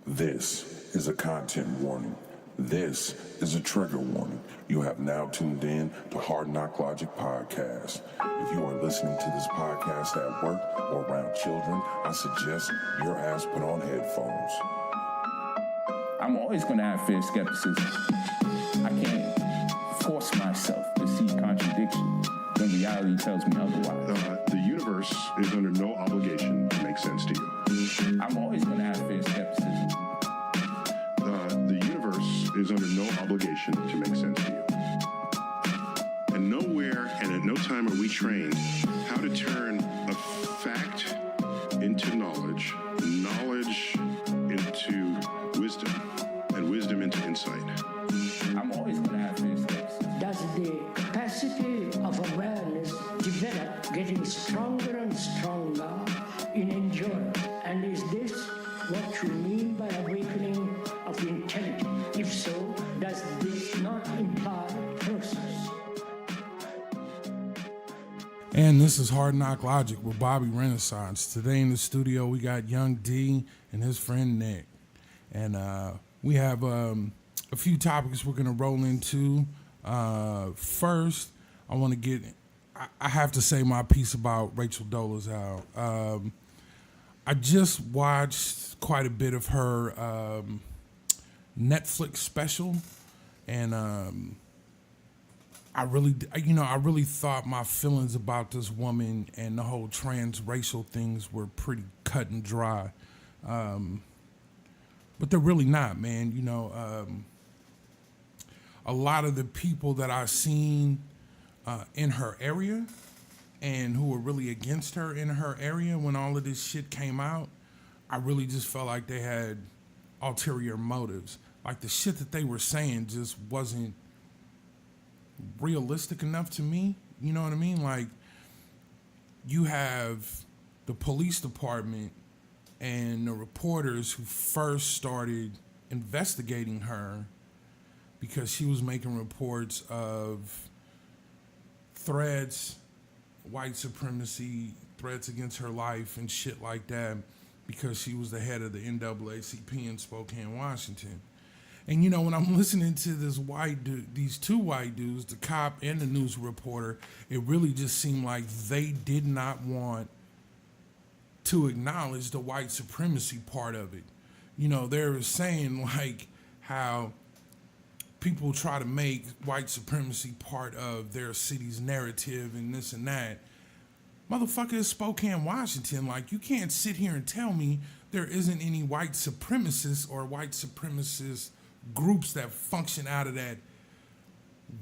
This is a content warning. This is a trigger warning. You have now tuned in to Hard Knock Logic Podcast. If you are listening to this podcast at work or around children, I suggest your ass put on headphones. I'm always going to have fear, skepticism. I can't force myself to see contradiction when reality tells me otherwise. The universe is under no obligation to make sense to you. I'm always going to have fear, skepticism. The universe is under no obligation to make sense to you. And nowhere and at no time are we trained how to turn a fact into knowledge, knowledge into wisdom, and wisdom into insight. I'm always going to have fear, skepticism. Does the capacity of awareness develop, getting stronger and stronger in endurance? And is this what you mean by awakening of intelligence? If so, does this not imply process? And this is Hard Knock Logic with Bobby Renaissance. Today in the studio we got Young D and his friend Nick. And we have a few topics we're going to roll into. First, I have to say my piece about Rachel Dolezal. I just watched quite a bit of her Netflix special, and I really thought my feelings about this woman and the whole transracial things were pretty cut and dry. But they're really not, man. A lot of the people that I've seen in her area and who were really against her in her area when all of this shit came out, I really just felt like they had ulterior motives. Like the shit that they were saying just wasn't realistic enough to me. You know what I mean? Like, you have the police department and the reporters who first started investigating her because she was making reports of threats, white supremacy, threats against her life and shit like that, because she was the head of the NAACP in Spokane, Washington. And when I'm listening to these two white dudes, the cop and the news reporter, it really just seemed like they did not want to acknowledge the white supremacy part of it. They were saying like how people try to make white supremacy part of their city's narrative and this and that. Motherfucker, it's Spokane, Washington. Like, you can't sit here and tell me there isn't any white supremacists or white supremacist groups that function out of that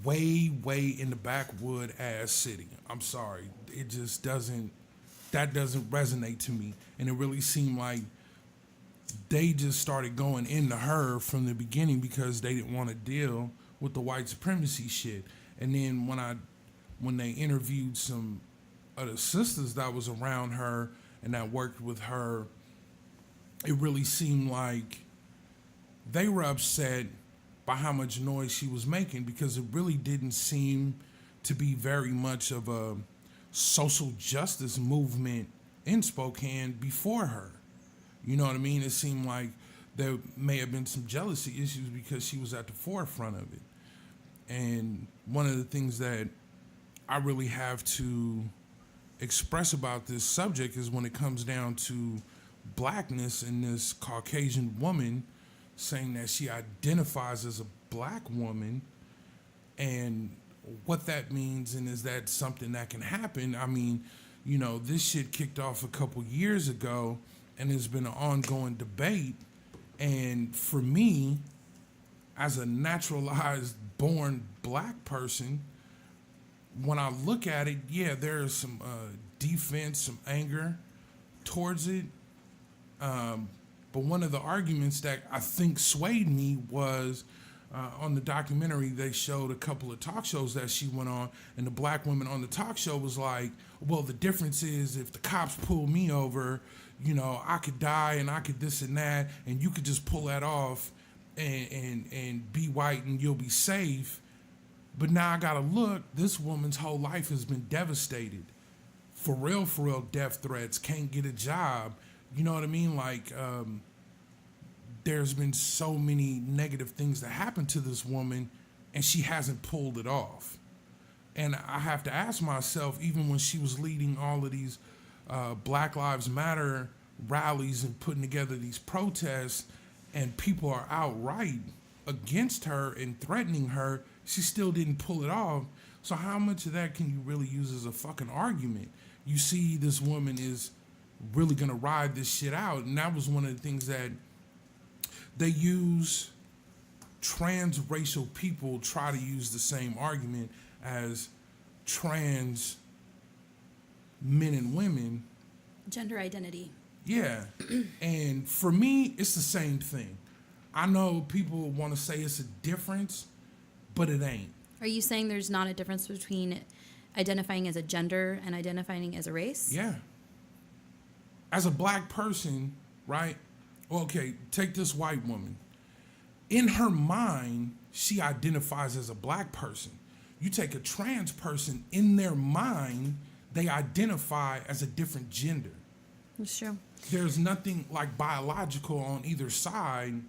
way in the backwood ass city. I'm sorry. It just doesn't resonate to me. And it really seemed like they just started going into her from the beginning because they didn't want to deal with the white supremacy shit. And then when they interviewed some of the sisters that was around her and that worked with her, it really seemed like they were upset by how much noise she was making, because it really didn't seem to be very much of a social justice movement in Spokane before her. You know what I mean? It seemed like there may have been some jealousy issues because she was at the forefront of it. And one of the things that I really have to express about this subject is when it comes down to blackness and this Caucasian woman saying that she identifies as a black woman, and what that means, and is that something that can happen? I mean, this shit kicked off a couple years ago, and there's been an ongoing debate. And for me, as a naturalized born black person, when I look at it, yeah, there is some defense, some anger towards it. But one of the arguments that I think swayed me was on the documentary, they showed a couple of talk shows that she went on, and the black woman on the talk show was like, well, the difference is if the cops pull me over, I could die and I could this and that, and you could just pull that off and be white and you'll be safe. But now I gotta look, this woman's whole life has been devastated. For real, death threats, can't get a job. You know what I mean? Like, there's been so many negative things that happened to this woman, and she hasn't pulled it off. And I have to ask myself, even when she was leading all of these Black Lives Matter rallies and putting together these protests, and people are outright against her and threatening her, she still didn't pull it off. So how much of that can you really use as a fucking argument? You see this woman is really gonna ride this shit out, and that was one of the things that they use. Transracial people try to use the same argument as trans men and women. Gender identity. Yeah. And for me, it's the same thing. I know people want to say it's a difference, but it ain't. Are you saying there's not a difference between identifying as a gender and identifying as a race? Yeah. As a black person, right? Okay, take this white woman. In her mind, she identifies as a black person. You take a trans person, in their mind, they identify as a different gender. That's true. There's nothing like biological on either side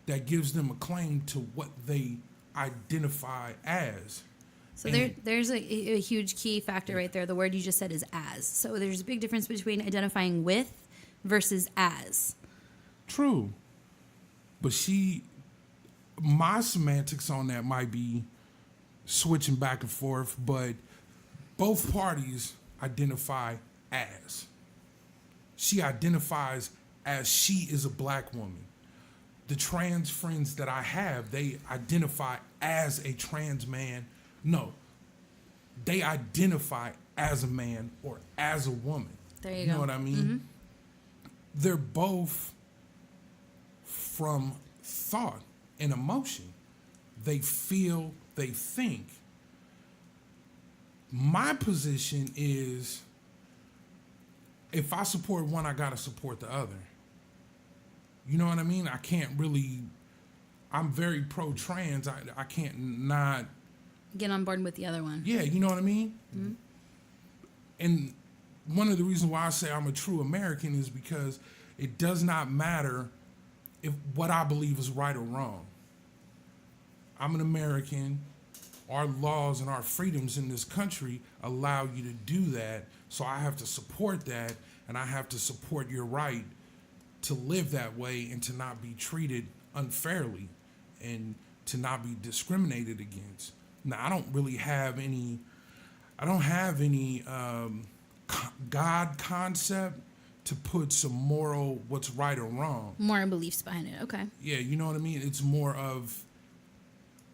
that gives them a claim to what they identify as. So there's a huge key factor right there. The word you just said is as. So there's a big difference between identifying with versus as. True. But my semantics on that might be switching back and forth, but both parties identify as. She identifies as she is a black woman. The trans friends that I have, they identify as a trans man. No, they identify as a man or as a woman. There you know go. what I mean? Mm-hmm. They're both from thought and emotion. They feel, they think. My position is, if I support one, I gotta support the other. You know what I mean? I can't really, I'm very pro-trans. I can't not get on board with the other one. Yeah, you know what I mean? Mm-hmm. And one of the reasons why I say I'm a true American is because it does not matter if what I believe is right or wrong. I'm an American. Our laws and our freedoms in this country allow you to do that. So I have to support that, and I have to support your right to live that way and to not be treated unfairly and to not be discriminated against. Now, I don't really have any, God concept to put some moral, what's right or wrong. Moral beliefs behind it, okay. Yeah, you know what I mean? It's more of,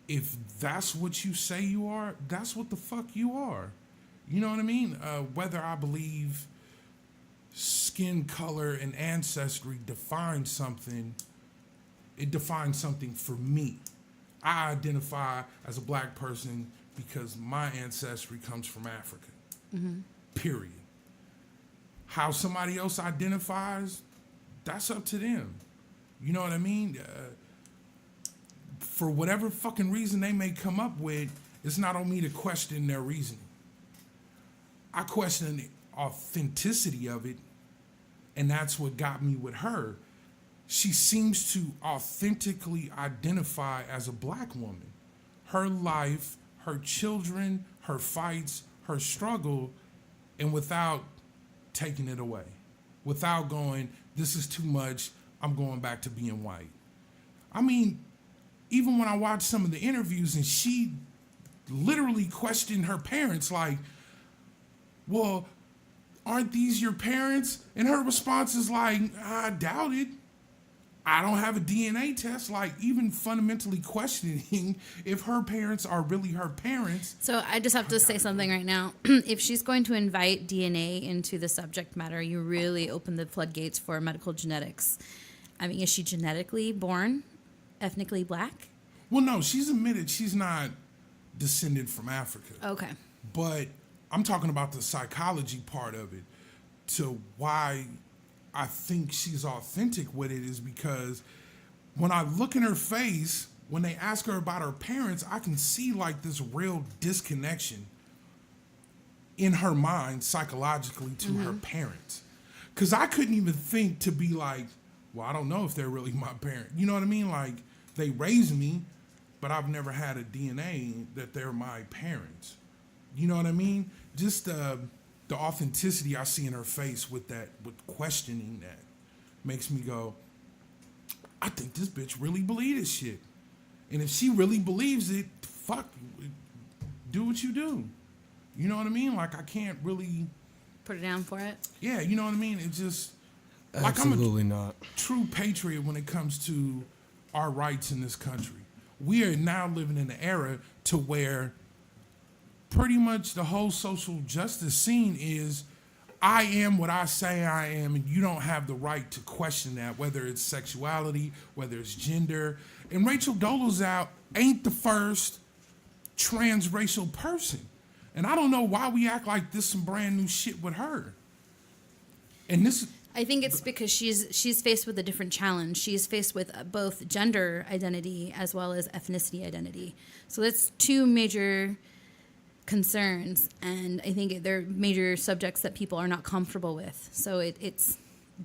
if that's what you say you are, that's what the fuck you are. You know what I mean? Whether I believe skin color and ancestry defines something, it defines something for me. I identify as a black person because my ancestry comes from Africa. Mm-hmm. Period. How somebody else identifies, that's up to them. You know what I mean? For whatever fucking reason they may come up with, it's not on me to question their reasoning. I question the authenticity of it, and that's what got me with her. She seems to authentically identify as a black woman. Her life, her children, her fights, her struggle, and without taking it away. Without going, this is too much, I'm going back to being white. I mean, even when I watched some of the interviews and she literally questioned her parents like, well, aren't these your parents? And her response is like, I doubt it. I don't have a DNA test, like even fundamentally questioning if her parents are really her parents. So I just have to say something right now. If she's going to invite DNA into the subject matter, you really open the floodgates for medical genetics. I mean, is she genetically born ethnically black? Well, no, she's admitted she's not descended from Africa. Okay. But I'm talking about the psychology part of it, to why I think she's authentic with it is because when I look in her face, when they ask her about her parents, I can see like this real disconnection in her mind psychologically to her parents. Because I couldn't even think to be like, well, I don't know if they're really my parent. You know what I mean? Like, they raised me, but I've never had a DNA that they're my parents. You know what I mean? Just the authenticity I see in her face with questioning that makes me go, I think this bitch really believe this shit. And if she really believes it, fuck, do what you do. You know what I mean? Like, I can't really Put it down for it. Yeah, you know what I mean? It's just Absolutely not. True patriot when it comes to our rights in this country. We are now living in an era to where pretty much the whole social justice scene is I am what I say I am, and you don't have the right to question that, whether it's sexuality, whether it's gender. And Rachel Dolezal ain't the first transracial person. And I don't know why we act like this some brand new shit with her. And this, I think it's because she's faced with a different challenge. She's faced with both gender identity as well as ethnicity identity. So that's two major concerns, and I think they're major subjects that people are not comfortable with. So it's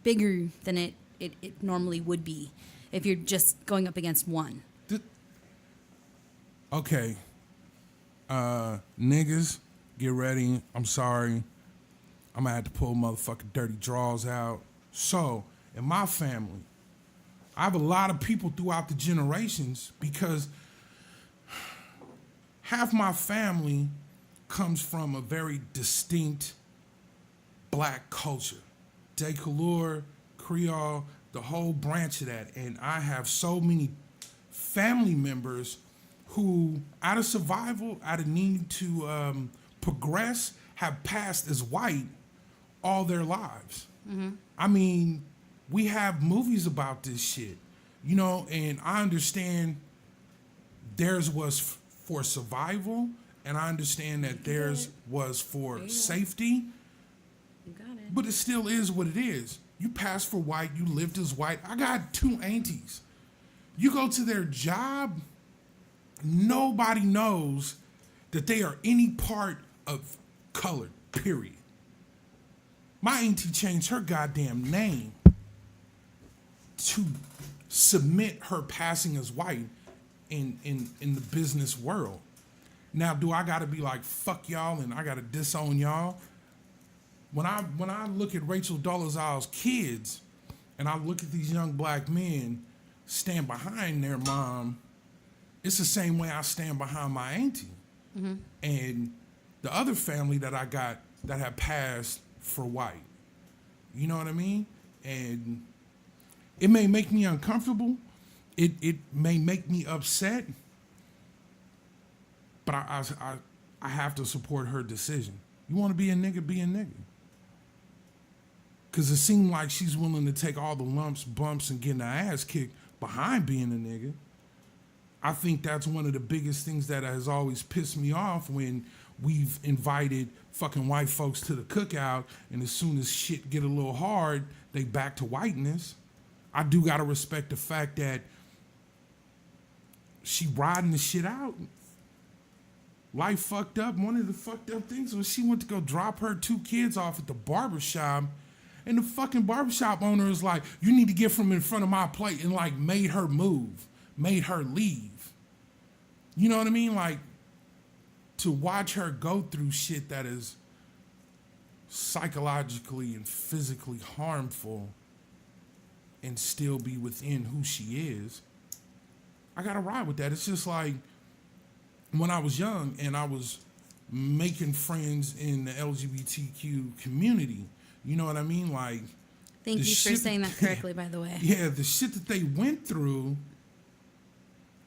bigger than it normally would be if you're just going up against one. okay. Niggas, get ready. I'm sorry. I'm gonna have to pull motherfucking dirty draws out. So, in my family, I have a lot of people throughout the generations because half my family comes from a very distinct black culture. Decouleur, Creole, the whole branch of that. And I have so many family members who, out of survival, out of need to progress, have passed as white all their lives. Mm-hmm. I mean, we have movies about this shit, you know, and I understand theirs was for survival, and I understand that theirs was for safety, You got it. but it still is what it is. You passed for white, you lived as white. I got two aunties. You go to their job, nobody knows that they are any part of color, period. My auntie changed her goddamn name to submit her passing as white in the business world. Now, do I gotta be like, fuck y'all and I gotta disown y'all? When I look at Rachel Dolezal's kids and I look at these young black men stand behind their mom, it's the same way I stand behind my auntie. Mm-hmm. And the other family that I got that have passed for white. You know what I mean? And it may make me uncomfortable. It may make me upset. But I have to support her decision. You want to be a nigga, be a nigga. Because it seemed like she's willing to take all the lumps, bumps, and getting her ass kicked behind being a nigga. I think that's one of the biggest things that has always pissed me off when we've invited fucking white folks to the cookout, and as soon as shit get a little hard, they back to whiteness. I do gotta respect the fact that she riding the shit out. Life fucked up. One of the fucked up things was she went to go drop her 2 kids off at the barbershop, and the fucking barbershop owner is like, you need to get from in front of my plate, and like made her move, made her leave. You know what I mean? Like, to watch her go through shit that is psychologically and physically harmful and still be within who she is, I gotta ride with that. It's just like when I was young and I was making friends in the LGBTQ community, you know what I mean? Like, Thank you for saying that correctly, by the way. yeah, the shit that they went through,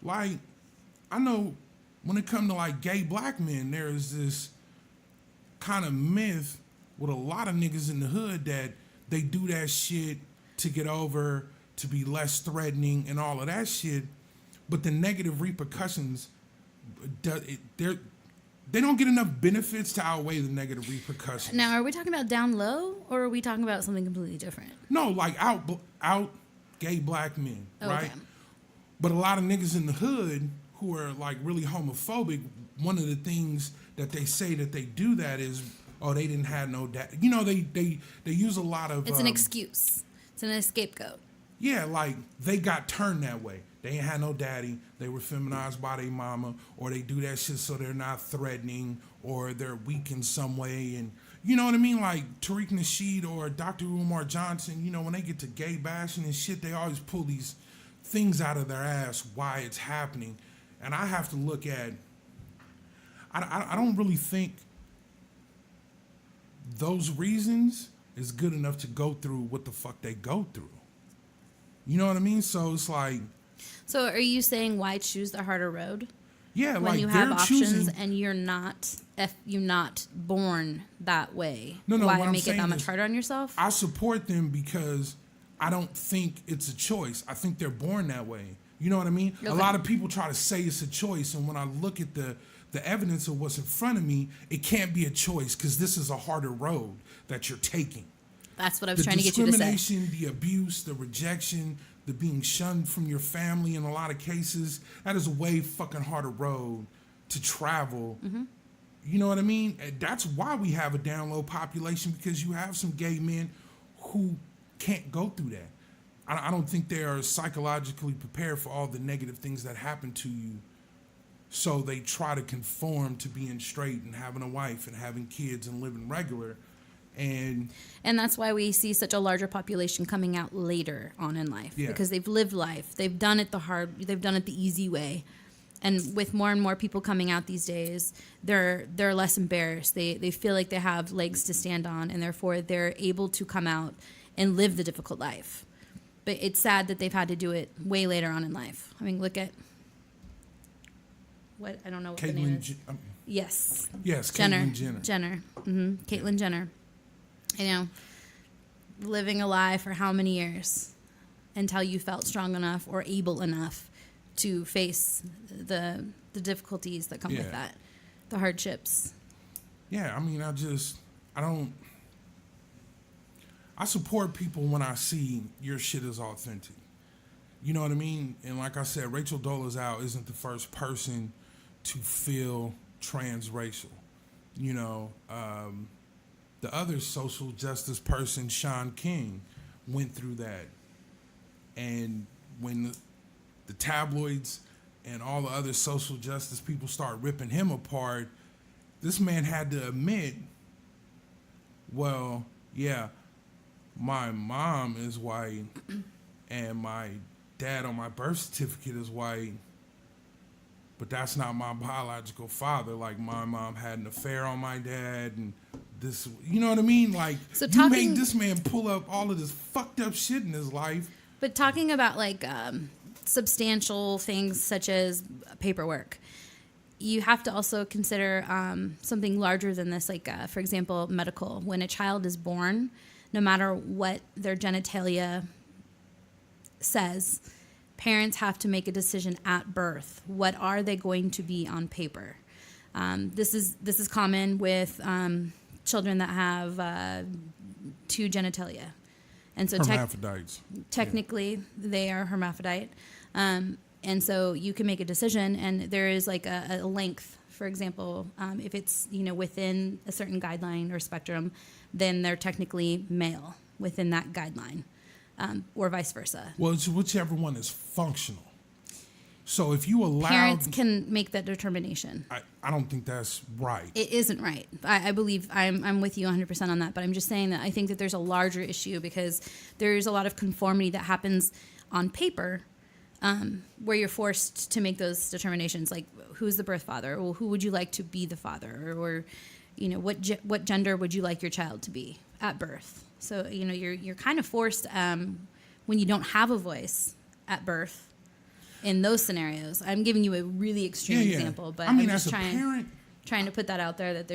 like, I know when it comes to like gay black men, there is this kind of myth with a lot of niggas in the hood that they do that shit to get over, to be less threatening and all of that shit. But the negative repercussions, they don't get enough benefits to outweigh the negative repercussions. Now, are we talking about down low, or are we talking about something completely different? No, like out gay black men, right? Okay. But a lot of niggas in the hood who are like really homophobic, one of the things that they say that they do that is, oh, they didn't have no dad. You know, they use a lot of... It's an excuse. It's an scapegoat. Yeah, like they got turned that way. They ain't had no daddy. They were feminized by their mama, or they do that shit so they're not threatening, or they're weak in some way. And you know what I mean? Like Tariq Nasheed or Dr. Umar Johnson, you know, when they get to gay bashing and shit, they always pull these things out of their ass why it's happening. And I have to look at, I don't really think those reasons is good enough to go through what the fuck they go through. You know what I mean? So it's like. So are you saying why choose the harder road? Yeah, when like you have they're options choosing, and you're not born that way. No, why what I'm make it saying that much is harder on yourself? I support them because I don't think it's a choice. I think they're born that way. You know what I mean? Okay. A lot of people try to say it's a choice, and when I look at the evidence of what's in front of me, it can't be a choice because this is a harder road that you're taking. That's what I was trying to get you to say. The discrimination, the abuse, the rejection, the being shunned from your family in a lot of cases, that is a way fucking harder road to travel. Mm-hmm. You know what I mean? That's why we have a down low population, because you have some gay men who can't go through that. I don't think they are psychologically prepared for all the negative things that happen to you. So they try to conform to being straight and having a wife and having kids and living regular. And that's why we see such a larger population coming out later on in life, because they've lived life. They've done it they've done it the easy way. And with more and more people coming out these days, they're less embarrassed. They feel like they have legs to stand on, and therefore they're able to come out and live the difficult life. But it's sad that they've had to do it way later on in life. I mean, look at what, I don't know what the name is. Yes. Yes, Jenner. Caitlyn Jenner. Mm-hmm. Caitlyn Jenner. You know, living a lie for how many years until you felt strong enough or able enough to face the difficulties that come with that, the hardships. Yeah, I mean, I support people when I see your shit is authentic. You know what I mean? And like I said, Rachel Dolezal isn't the first person to feel transracial. You know, the other social justice person, Sean King, went through that. And when the tabloids and all the other social justice people start ripping him apart, this man had to admit, well, yeah, my mom is white and my dad on my birth certificate is white, but that's not my biological father. Like, my mom had an affair on my dad, and this, you know what I mean? Like, so you made this man pull up all of this fucked up shit in his life. But talking about like substantial things such as paperwork, you have to also consider something larger than this. Like, for example, medical. When a child is born, no matter what their genitalia says, parents have to make a decision at birth. What are they going to be on paper? This is common with children that have two genitalia. And so hermaphrodites. Technically, they are hermaphrodite. And so you can make a decision, and there is like a length. For example, if it's within a certain guideline or spectrum, then they're technically male within that guideline, or vice versa. Well, it's whichever one is functional. So if you allow... Parents can make that determination. I don't think that's right. It isn't right. I believe I'm with you 100% on that, but I'm just saying that I think that there's a larger issue because there's a lot of conformity that happens on paper, where you're forced to make those determinations, like who's the birth father, or who would you like to be the father, or what gender would you like your child to be at birth. So you're kind of forced when you don't have a voice at birth. In those scenarios, I'm giving you a really extreme example, but I mean, I'm just as a parent, trying to put that out there that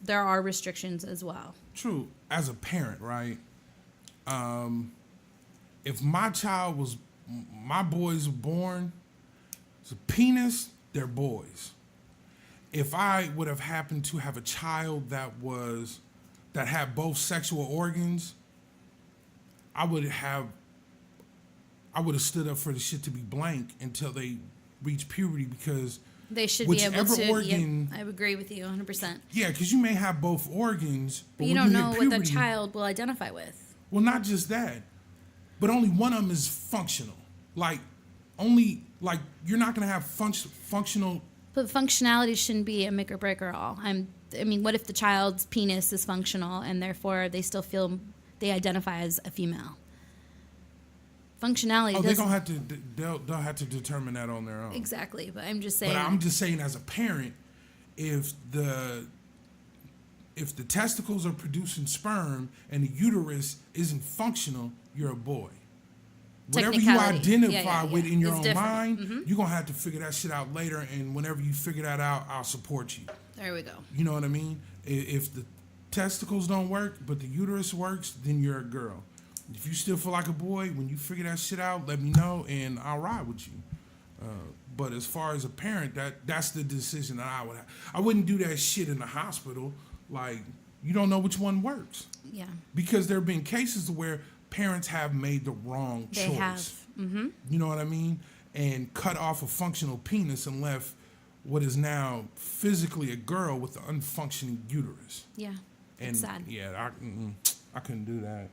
there are restrictions as well. True. As a parent, right? If my boys were born as a penis, they're boys. If I would have happened to have a child that had both sexual organs, I would have stood up for the shit to be blank until they reach puberty, because they should be able to. Organ, I agree with you 100%. Yeah, because you may have both organs, but you don't know what the child will identify with. Well, not just that. but only one of them is functional. Like, only, like, you're not going to have functional. But functionality shouldn't be a make or break or all. I mean, what if the child's penis is functional and therefore they still feel they identify as a female? Functionality. Oh, they're gonna have to. They'll have to determine that on their own. Exactly, but I'm just saying. But I'm just saying, as a parent, if the testicles are producing sperm and the uterus isn't functional, you're a boy. Whatever you identify with in your own mind, you're gonna have to figure that shit out later. And whenever you figure that out, I'll support you. There we go. You know what I mean? If the testicles don't work, but the uterus works, then you're a girl. If you still feel like a boy, when you figure that shit out, let me know, and I'll ride with you. But as far as a parent, that's the decision that I would have. I wouldn't do that shit in the hospital. Like, you don't know which one works. Yeah. Because there have been cases where parents have made the wrong choice. They have. Mm-hmm. You know what I mean? And cut off a functional penis and left what is now physically a girl with an unfunctioning uterus. Yeah. And it's sad. Yeah, I couldn't do that.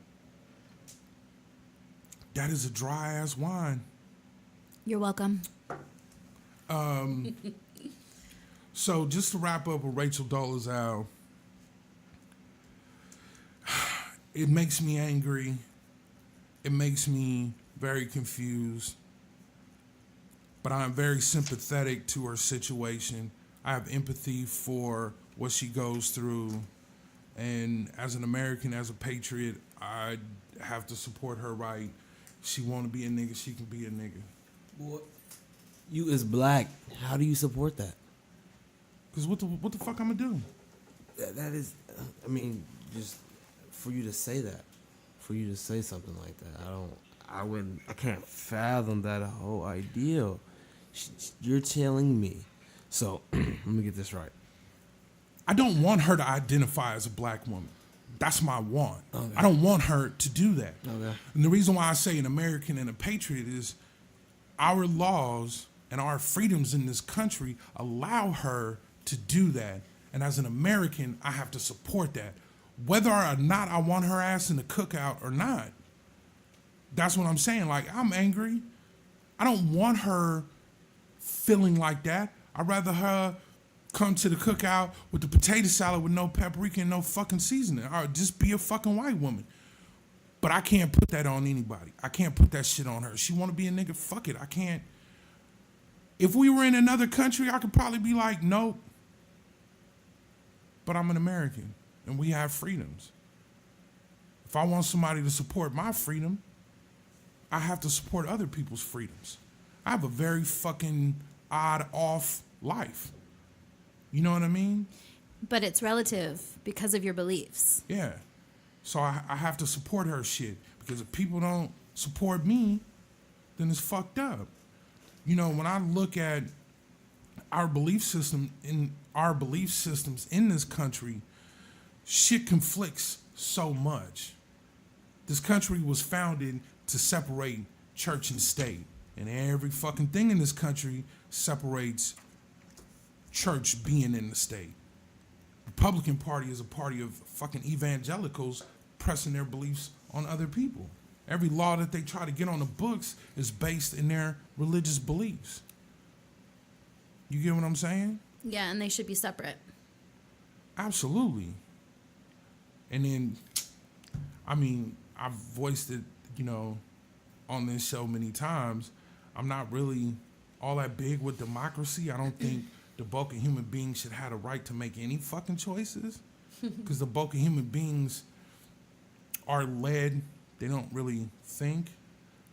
That is a dry ass wine. You're welcome. So just to wrap up with Rachel Dolezal, it makes me angry. It makes me very confused. But I'm very sympathetic to her situation. I have empathy for what she goes through. And as an American, as a patriot, I have to support her right. She want to be a nigga, she can be a nigga. Well, you is black. How do you support that? Because what the fuck I'm going to do? That is, I mean, just for you to say that, for you to say something like that, I can't fathom that whole idea. You're telling me. So, let me get this right. I don't want her to identify as a black woman. That's my want. Okay. I don't want her to do that. Okay. And the reason why I say an American and a patriot is our laws and our freedoms in this country allow her to do that. And as an American, I have to support that. Whether or not I want her ass in the cookout or not. That's what I'm saying. Like, I'm angry. I don't want her feeling like that. I'd rather her come to the cookout with the potato salad with no paprika and no fucking seasoning. Or just be a fucking white woman. But I can't put that on anybody. I can't put that shit on her. She want to be a nigga, fuck it. I can't. If we were in another country, I could probably be like, nope. But I'm an American, and we have freedoms. If I want somebody to support my freedom, I have to support other people's freedoms. I have a very fucking odd, off life. You know what I mean? But it's relative because of your beliefs. Yeah. So I have to support her shit. Because if people don't support me, then it's fucked up. You know, when I look at our belief system in our belief systems in this country, shit conflicts so much. This country was founded to separate church and state. And every fucking thing in this country separates church being in the state. Republican Party is a party of fucking evangelicals pressing their beliefs on other people. Every law that they try to get on the books is based in their religious beliefs. You get what I'm saying? Yeah, and they should be separate. Absolutely. And then, I mean, I've voiced it, you know, on this show many times. I'm not really all that big with democracy. I don't think the bulk of human beings should have the right to make any fucking choices. Because the bulk of human beings are led. They don't really think.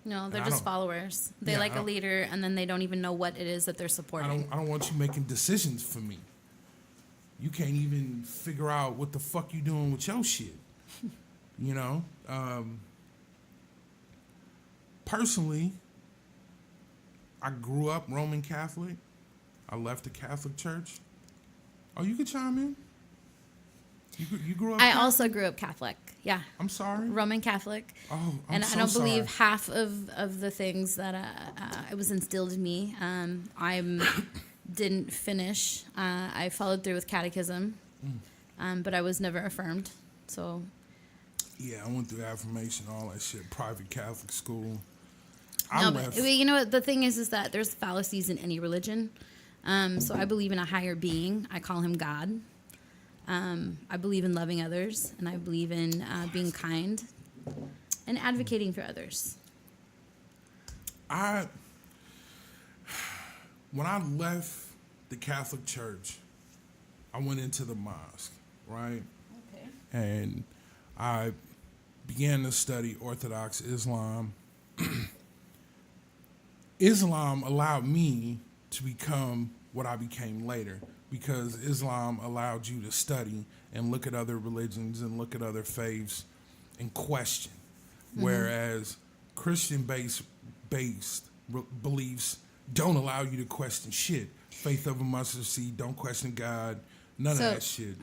No, they're just followers. They like a leader, and then they don't even know what it is that they're supporting. I don't want you making decisions for me. You can't even figure out what the fuck you doing with your shit. You know? Personally, I grew up Roman Catholic. I left the Catholic Church. Oh, you could chime in. You grew up I Catholic? also grew up Catholic. Yeah. I'm sorry? Roman Catholic. Oh, and so I don't believe sorry. half of the things that it was instilled in me. I didn't finish. I followed through with catechism, but I was never affirmed. So Yeah, I went through affirmation, all that shit, private Catholic school. No, but you know what the thing is that there's fallacies in any religion. So I believe in a higher being. I call him God. I believe in loving others, and I believe in being kind and advocating for others. When I left the Catholic Church, I went into the mosque, right? Okay. And I began to study Orthodox Islam. Islam allowed me to become what I became later, because Islam allowed you to study and look at other religions and look at other faiths and question. Whereas Christian-based beliefs don't allow you to question shit. Faith of a mustard seed, don't question God, none of that shit.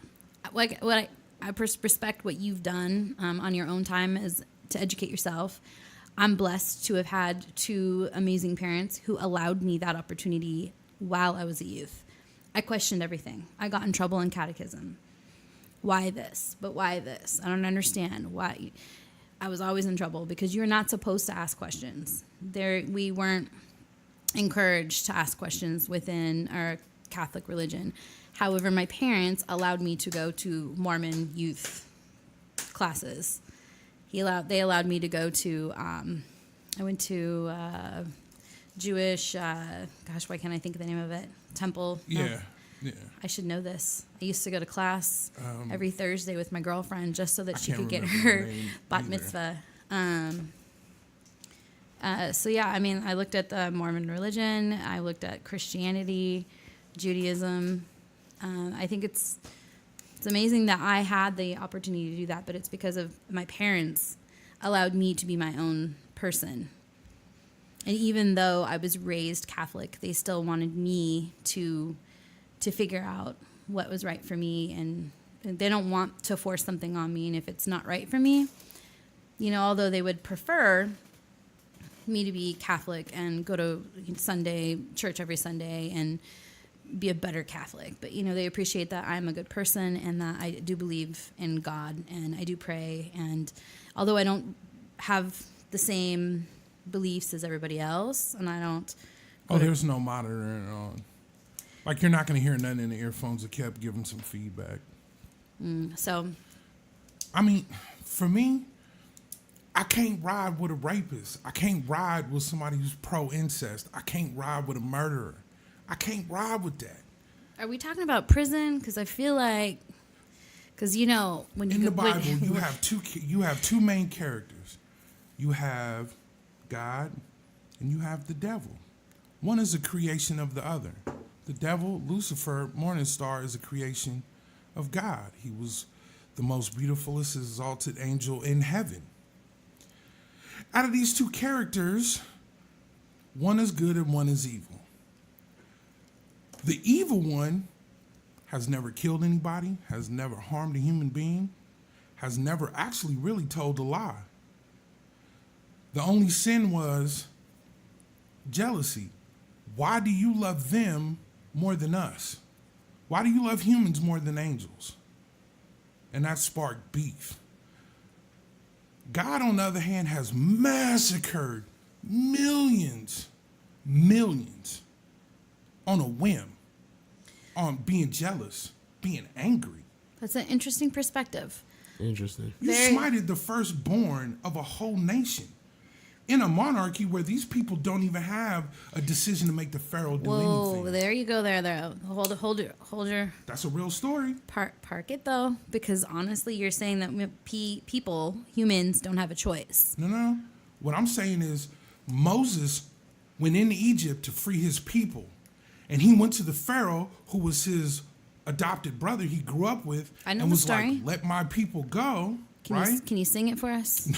Like what I respect what you've done on your own time is to educate yourself. I'm blessed to have had two amazing parents who allowed me that opportunity while I was a youth. I questioned everything. I got in trouble in catechism. Why this? But why this? I don't understand why. I was always in trouble because you're not supposed to ask questions. We weren't encouraged to ask questions within our Catholic religion. However, my parents allowed me to go to Mormon youth classes. They allowed me to go to, I went to Jewish, why can't I think of the name of it? Temple. Yeah. I should know this. I used to go to class every Thursday with my girlfriend just so that she could get remember her the name bat either. mitzvah. So yeah, I mean, I looked at the Mormon religion. I looked at Christianity, Judaism. I think it's amazing that I had the opportunity to do that, but it's because of my parents allowed me to be my own person. And even though I was raised Catholic, they still wanted me to figure out what was right for me, and they don't want to force something on me. And if it's not right for me, although they would prefer me to be Catholic and go to church every Sunday and be a better Catholic, but they appreciate that I'm a good person and that I do believe in God and I do pray. And although I don't have the same beliefs as everybody else, and I don't. There's no monitoring on. Like, you're not going to hear nothing in the earphones that kept giving some feedback. So, I mean, for me, I can't ride with a rapist. I can't ride with somebody who's pro-incest. I can't ride with a murderer. I can't ride with that. are we talking about prison? Because I feel like, when you in the Bible, you have two main characters. You have God and you have the devil. One is a creation of the other. The devil, Lucifer, morning star, is a creation of God. He was the most beautifulest, exalted angel in heaven. Out of these two characters, one is good and one is evil. The evil one has never killed anybody, has never harmed a human being, has never actually really told a lie. The only sin was jealousy. Why do you love them more than us? Why do you love humans more than angels? And that sparked beef. God, on the other hand, has massacred millions on a whim, on being jealous, being angry. That's an interesting perspective. Interesting. You smited the firstborn of a whole nation in a monarchy where these people don't even have a decision to make the pharaoh do Whoa, anything. there you go. There. Hold your. That's a real story. Park it though, because honestly, you're saying that humans, don't have a choice. No. What I'm saying is Moses went into Egypt to free his people, and he went to the pharaoh who was his adopted brother he grew up with, I know and the was story. like, "Let my people go." Can you sing it for us?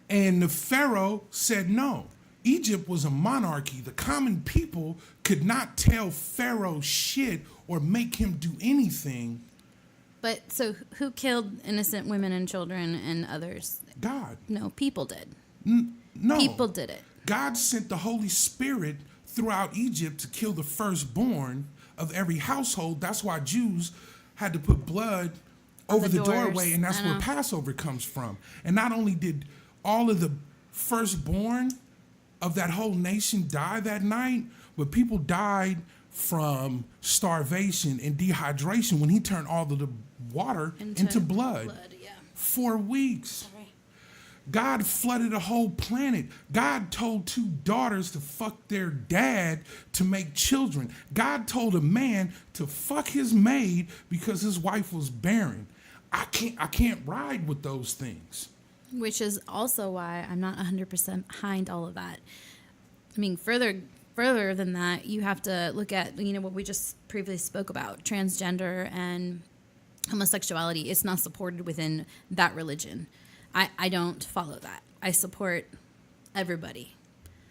And the pharaoh said no. Egypt was a monarchy. The common people could not tell Pharaoh shit or make him do anything. But so who killed innocent women and children and others? God. No, people did. No. People did it. God sent the Holy Spirit throughout Egypt to kill the firstborn of every household. That's why Jews had to put blood over the doors. doorway, and that's I where know. Passover comes from. And not only did all of the firstborn of that whole nation die that night, but people died from starvation and dehydration when he turned all of the water into blood. Yeah. 4 weeks. God flooded a whole planet. God told 2 daughters to fuck their dad to make children. God told a man to fuck his maid because his wife was barren. I can't ride with those things. Which is also why I'm not 100% behind all of that. I mean, further than that, you have to look at, what we just previously spoke about, transgender and homosexuality. It's not supported within that religion. I don't follow that. I support everybody.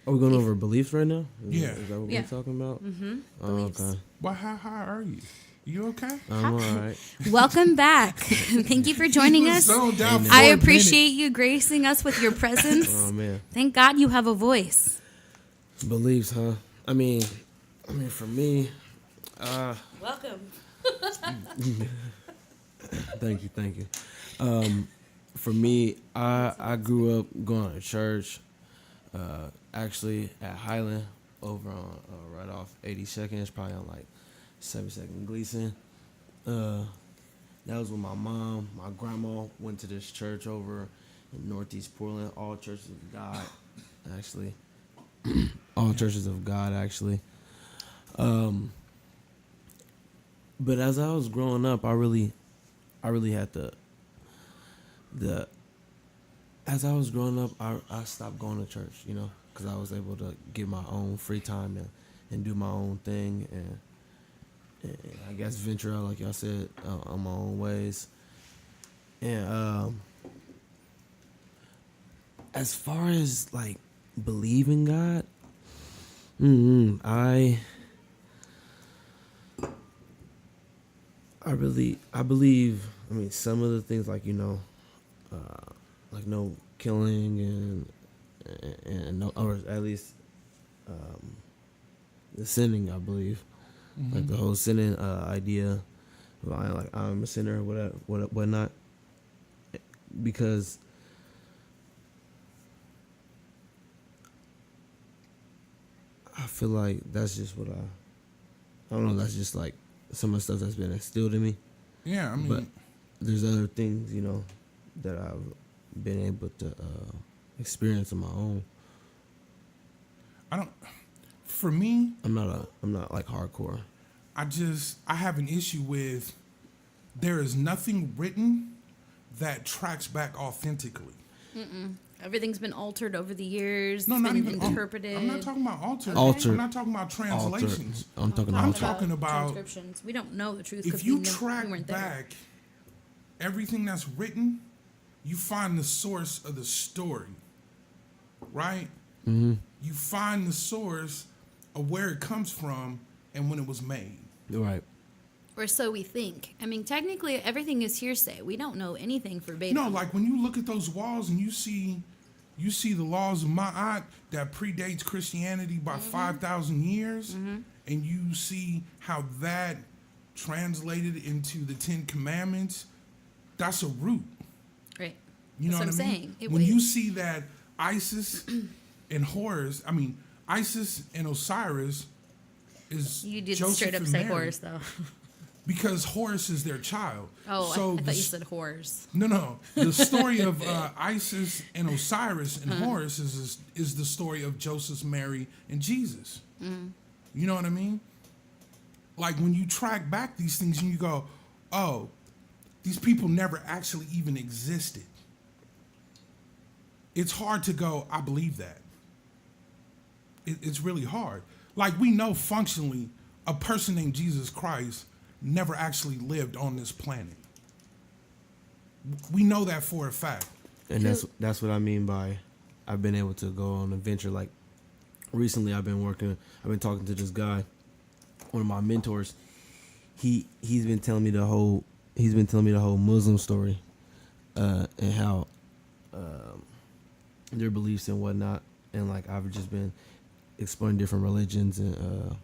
Are we going over beliefs right now? Yeah. Is that what Yeah. we're talking about? Mm-hmm. Oh, Beliefs. okay. Well, how are you? You okay? I'm all right. Welcome back. Thank you for joining us. Zoned out for I a appreciate you gracing us with your presence. Oh, man. Thank God you have a voice. Beliefs, huh? I mean, for me, Welcome. thank you. For me, I grew up going to church, actually at Highland over on right off 82nd. It's probably on like 72nd Gleason. That was when my mom, my grandma went to this church over in Northeast Portland, All Churches of God, actually. All Churches of God, actually. But as I was growing up, I really had as I was growing up, I stopped going to church, because I was able to get my own free time and do my own thing and I guess venture out, like y'all said, on my own ways. And as far as like believing God, I believe. I mean, some of the things like like no killing and no, or at least the sinning. I believe, like the whole sinning idea. Like I'm a sinner, whatnot, because I feel like that's just what I don't know. That's just like some of the stuff that's been instilled in me. Yeah, I mean, But there's other things, that I've been able to experience on my own. for me, I'm not like hardcore. I have an issue with there is nothing written that tracks back authentically. Everything's been altered over the years. No, It's not been even interpreted. I'm not talking about altered. Altered. I'm not talking about translations. I'm talking I'm about talking about transcriptions. We don't know the truth if because you we track weren't there. back everything that's written, you find the source of the story, right? Mm-hmm. You find the source of where it comes from and when it was made. right. Or so we think. I mean, technically, everything is hearsay. We don't know anything verbatim. No, like when you look at those walls and you see the laws of Ma'at that predates Christianity by 5,000 years, and you see how that translated into the 10 Commandments, that's a root. Right. You know That's what I I'm mean? saying. When you see that Isis and Isis and Osiris is You did Joseph straight up and say Mary, Horus, though. Because Horus is their child. Oh, So I the thought you said whores. No. The story of Isis and Osiris and Horus is the story of Joseph, Mary, and Jesus. You know what I mean? Like when you track back these things and you go, oh, these people never actually even existed. It's hard to go, I believe that. It's really hard. Like we know functionally a person named Jesus Christ never actually lived on this planet. We know that for a fact. And that's what I mean by I've been able to go on an adventure. Like recently, I've been talking to this guy, one of my mentors. He's been telling me the whole Muslim story, and how their beliefs and whatnot. And like I've just been exploring different religions and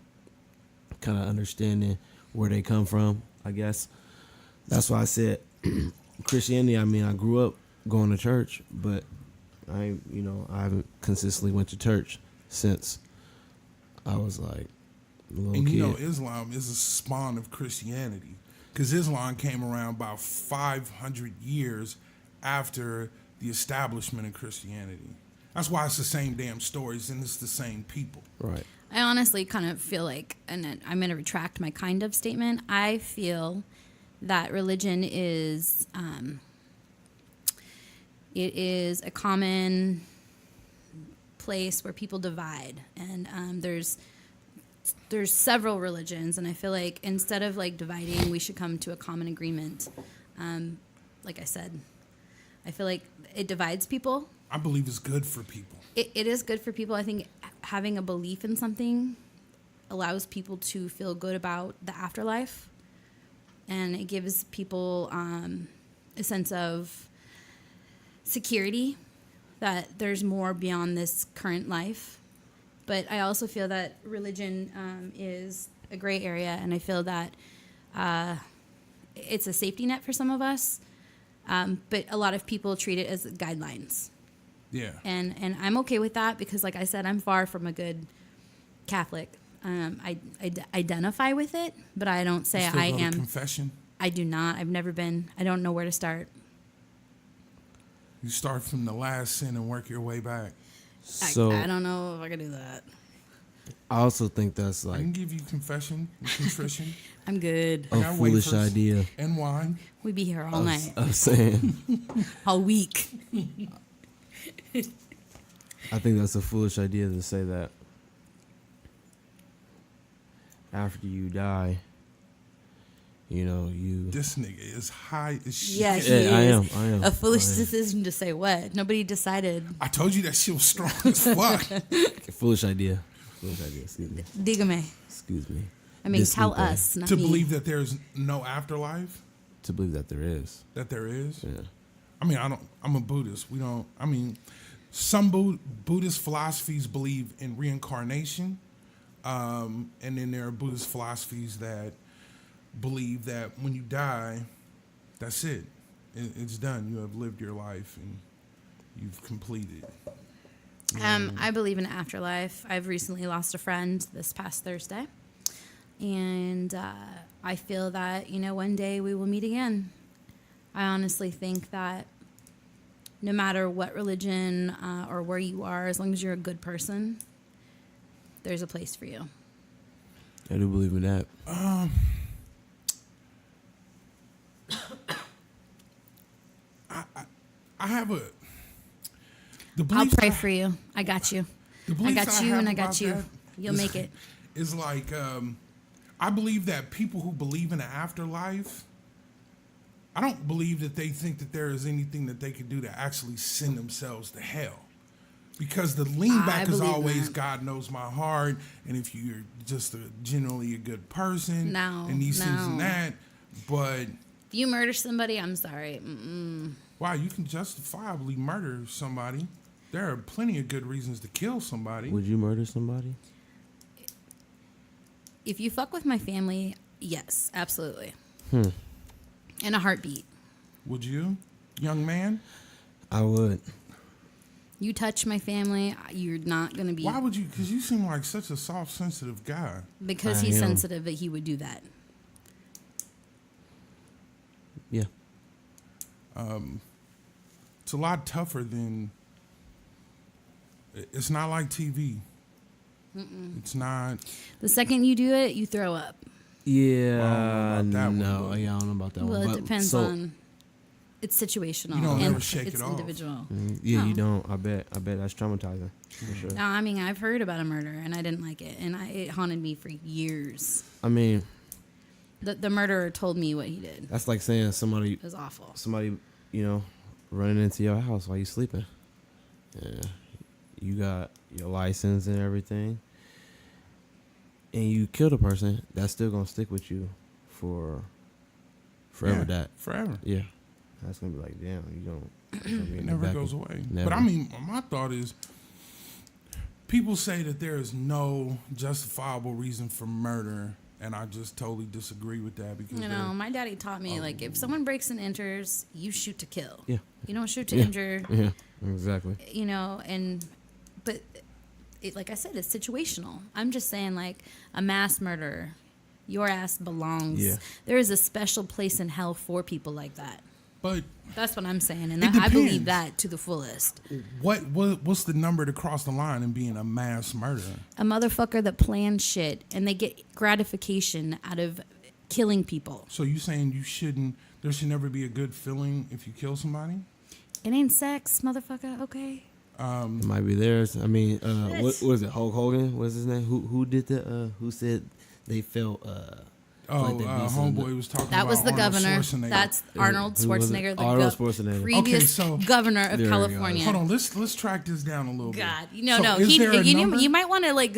kind of understanding where they come from, I guess. That's why I said Christianity, I mean, I grew up going to church, but I haven't consistently went to church since I was like a little And kid. you know, Islam is a spawn of Christianity, because Islam came around about 500 years after the establishment of Christianity. That's why it's the same damn stories and it's the same people. Right. I honestly kind of feel like, and I'm going to retract my kind of statement. I feel that religion is, it is a common place where people divide, and there's several religions, and I feel like instead of like dividing, we should come to a common agreement. Like I said, I feel like it divides people. I believe it's good for people. It is good for people. I think having a belief in something allows people to feel good about the afterlife, and it gives people a sense of security that there's more beyond this current life. But I also feel that religion is a gray area, and I feel that it's a safety net for some of us, but a lot of people treat it as guidelines. Yeah. And I'm okay with that because, like I said, I'm far from a good Catholic. I identify with it, but I don't say You still I go to am. confession? I do not. I've never been. I don't know where to start. You start from the last sin and work your way back. So I don't know if I can do that. I also think that's I like can give you confession and contrition. I'm good. a got foolish wafers. idea. And wine. We'd be here all night, I'm saying, all week. I think that's a foolish idea to say that after you die, you. This nigga is high as shit. Yeah, he Yeah, is. I am. A foolish I am. decision to say what? Nobody decided. I told you that shit was strong as fuck. Foolish idea. Foolish idea. Excuse me. Dígame. Excuse me. I mean, tell Disculpe. us, not To me. believe that there's no afterlife, To believe that there is. that there is. Yeah. I mean, I'm a Buddhist. Some Buddhist philosophies believe in reincarnation. And then there are Buddhist philosophies that believe that when you die, that's it. It's done. You have lived your life and you've completed. I believe in afterlife. I've recently lost a friend this past Thursday. And I feel that, one day we will meet again. I honestly think that no matter what religion or where you are, as long as you're a good person, there's a place for you. I do believe in that. I have a. The I'll beliefs pray I- for you. I got you. the I beliefs got you have and I got about you. that You'll is- make it. Is like I believe that people who believe in the afterlife, I don't believe that they think that there is anything that they could do to actually send themselves to hell. Because the lean I back is believe always that. God knows my heart, and if you're just generally a good person, No, and these things no. and that, but If you murder somebody, I'm sorry. wow, you can justifiably murder somebody. There are plenty of good reasons to kill somebody. Would you murder somebody? If you fuck with my family, yes, absolutely. In a heartbeat. Would you, young man? I would. You touch my family, you're not going to be... Why would you? Because you seem like such a soft, sensitive guy. Because I he's am. sensitive, that he would do that. Yeah. It's a lot tougher than. It's not like TV. It's not. The second you do it, you throw up. Yeah. I don't know about that one, no, but- yeah, I don't know about that Well, one. it but depends so- on... It's situational. You don't and ever shake it's it off. individual. Yeah, No. you don't. I bet that's traumatizing for sure. No, I mean, I've heard about a murder, and I didn't like it. And it haunted me for years. I mean, The murderer told me what he did. that's like saying somebody, It was awful. running into your house while you sleeping. Yeah, you got your license and everything, and you killed a person. That's still gonna stick with you for forever. Yeah, That forever. yeah, that's gonna be like, damn, it's gonna be It in the never back goes of- away. Never. But I mean, my thought is, people say that there is no justifiable reason for murder And I just totally disagree with that because You know, my daddy taught me, like, if someone breaks and enters, you shoot to kill. Yeah. You don't shoot to Yeah. injure. Yeah, exactly. You know, but it, like I said, it's situational. I'm just saying, like, a mass murderer, your ass belongs. Yeah. There is a special place in hell for people like that. but That's what I'm saying, and It I believe depends. that to the fullest. what's the number to cross the line in being a mass murderer? A motherfucker that plans shit and they get gratification out of killing people. So you saying there should never be a good feeling if you kill somebody? It ain't sex, motherfucker. Okay. It might be theirs. I mean, what was it? Hulk Hogan? What's his name? Who did the? Who said they felt? Like the beast in homeboy was talking That about was the Arnold governor. Schwarzenegger. That's Arnold Who was it? Schwarzenegger, the Arnold Schwarzenegger. previous Okay, so- governor of There we go. California. Hold on, let's track this down a little God, bit. no, So no. is there a number? You might want to like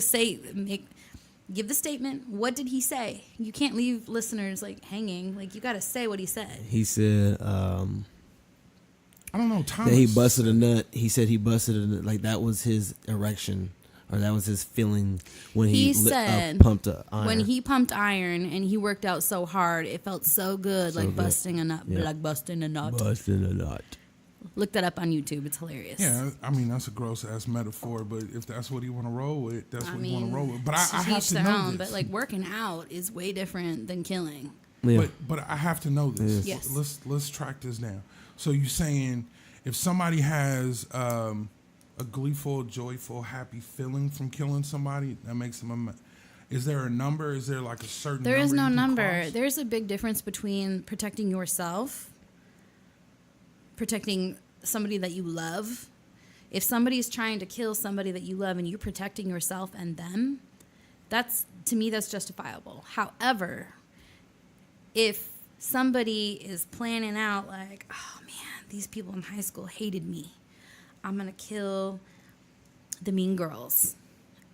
give the statement. What did he say? You can't leave listeners like hanging. Like you got to say what he said. He said I don't know. Thomas. that he busted a nut. He said he busted a nut. Like that was his erection, or that was his feeling when He he said pumped a iron. when he pumped iron and he worked out so hard, it felt so good, like good. busting a nut, Yeah. like busting a nut. busted a nut. Look that up on YouTube. It's hilarious. Yeah, I mean that's a gross ass metaphor, but if that's what you want to roll with, that's what you want to roll with. But I to have each to their know own. this. But like working out is way different than killing. Yeah. But I have to know this. Yes. Let's track this down. So you're saying if somebody has a gleeful, joyful, happy feeling from killing somebody, that makes them is there a number? Is there like a certain There is no you can number. cross? There's a big difference between protecting yourself, protecting somebody that you love. If somebody's trying to kill somebody that you love and you're protecting yourself and them, that's to me that's justifiable. However, if somebody is planning out like, oh man, these people in high school hated me. I'm going to kill the mean girls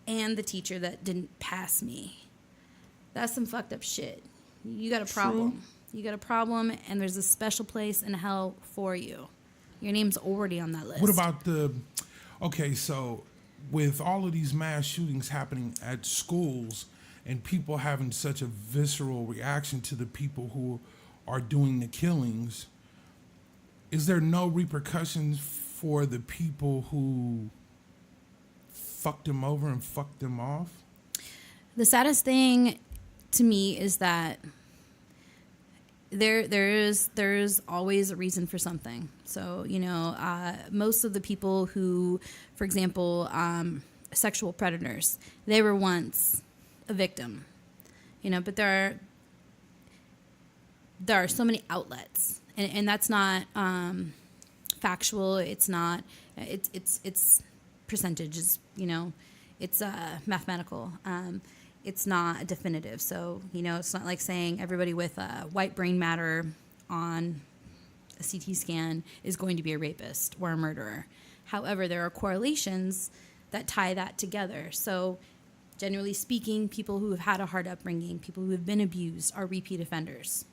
and the teacher that didn't pass me. That's some fucked up shit. You got a problem. You got a problem, and there's a special place in hell for you. Your name's already on that list. What about okay, so with all of these mass shootings happening at schools and people having such a visceral reaction to the people who are doing the killings, is there no repercussions for the people who fucked them over and fucked them off? The saddest thing to me is that there's always a reason for something. So, most of the people who, for example, sexual predators, they were once a victim, but there are so many outlets, and that's not factual. It's not, it's percentages, it's mathematical. It's not definitive. So, it's not like saying everybody with white brain matter on a CT scan is going to be a rapist or a murderer. However, there are correlations that tie that together. So, generally speaking, people who have had a hard upbringing, people who have been abused are repeat offenders.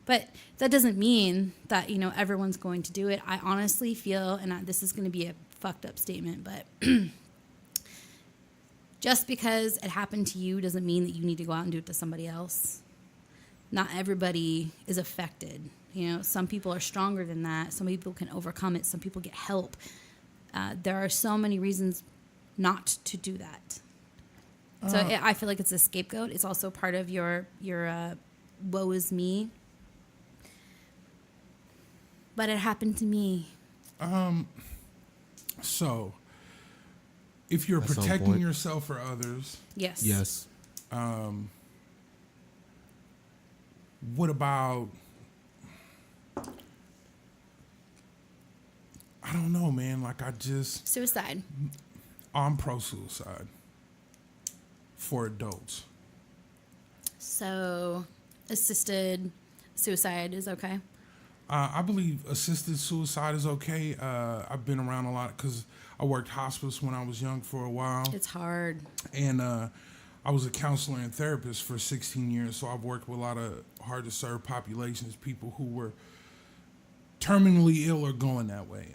But that doesn't mean that, everyone's going to do it. I honestly feel, and this is going to be a fucked up statement, but just because it happened to you doesn't mean that you need to go out and do it to somebody else. Not everybody is affected. Some people are stronger than that. Some people can overcome it. Some people get help. There are so many reasons not to do that. So I feel like it's a scapegoat. It's also part of your woe is me. But it happened to me. So, if you're That's on protecting point. yourself or others, Yes. Yes. what about, I don't know, man. Like Suicide. I'm pro-suicide for adults. So assisted suicide is okay. I believe assisted suicide is okay. I've been around a lot because I worked hospice when I was young for a while. It's hard. And I was a counselor and therapist for 16 years, so I've worked with a lot of hard-to-serve populations, people who were terminally ill or going that way.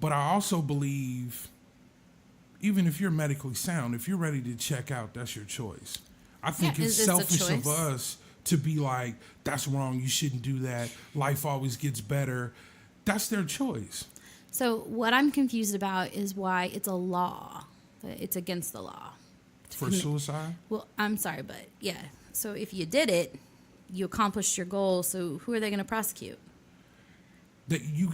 But I also believe even if you're medically sound, if you're ready to check out, that's your choice. I think Yeah, it's it's a selfish of choice. us to be like, that's wrong, you shouldn't do that, life always gets better. That's their choice. So what I'm confused about is why it's a law. It's against the law. For suicide? Well, I'm sorry, but yeah. So if you did it, you accomplished your goal. So who are they going to prosecute? That you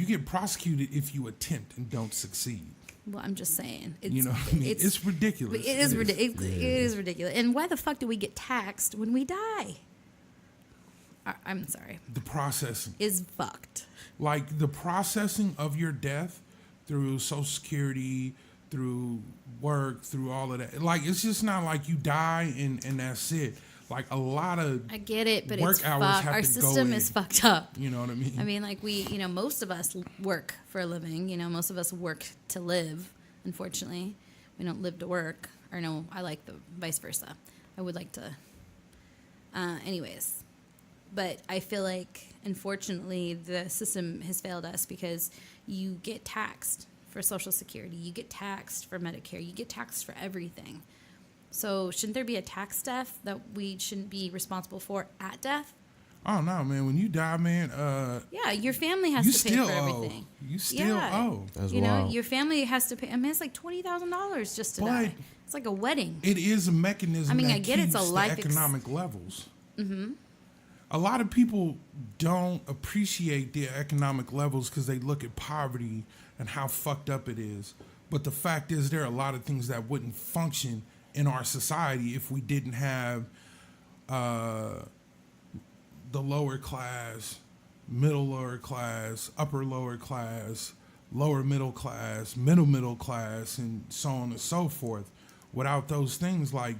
get prosecuted if you attempt and don't succeed. Well, I'm just saying. It's, You know what I mean? It's ridiculous. It is ridiculous. It is ridiculous. And why the fuck do we get taxed when we die? I'm sorry. The processing. Is fucked. Like the processing of your death through Social Security, through work, through all of that. Like it's just not like you die and that's it. Like a lot of I get it, but work it's hours fucked. have Our to go system in. is fucked up. You know what I mean? I mean, like most of us work for a living. Most of us work to live. Unfortunately, we don't live to work. Or no, I like the vice versa. I would like to. Anyways, but I feel like unfortunately the system has failed us because you get taxed for Social Security, you get taxed for Medicare, you get taxed for everything. So shouldn't there be a tax death that we shouldn't be responsible for at death? Oh no, man! When you die, man, Yeah, your family has you to pay still for owe. everything. You still owe. That's You know, wild. your family has to pay. I mean, it's like $20,000 just to But die. It's like a wedding. It is a mechanism. I mean, that I get it's a keeps the life economic levels. Mm-hmm. A lot of people don't appreciate the economic levels because they look at poverty and how fucked up it is. But the fact is, there are a lot of things that wouldn't function in our society if we didn't have the lower class, middle lower class, upper lower class, lower middle class, middle class, and so on and so forth. Without those things, like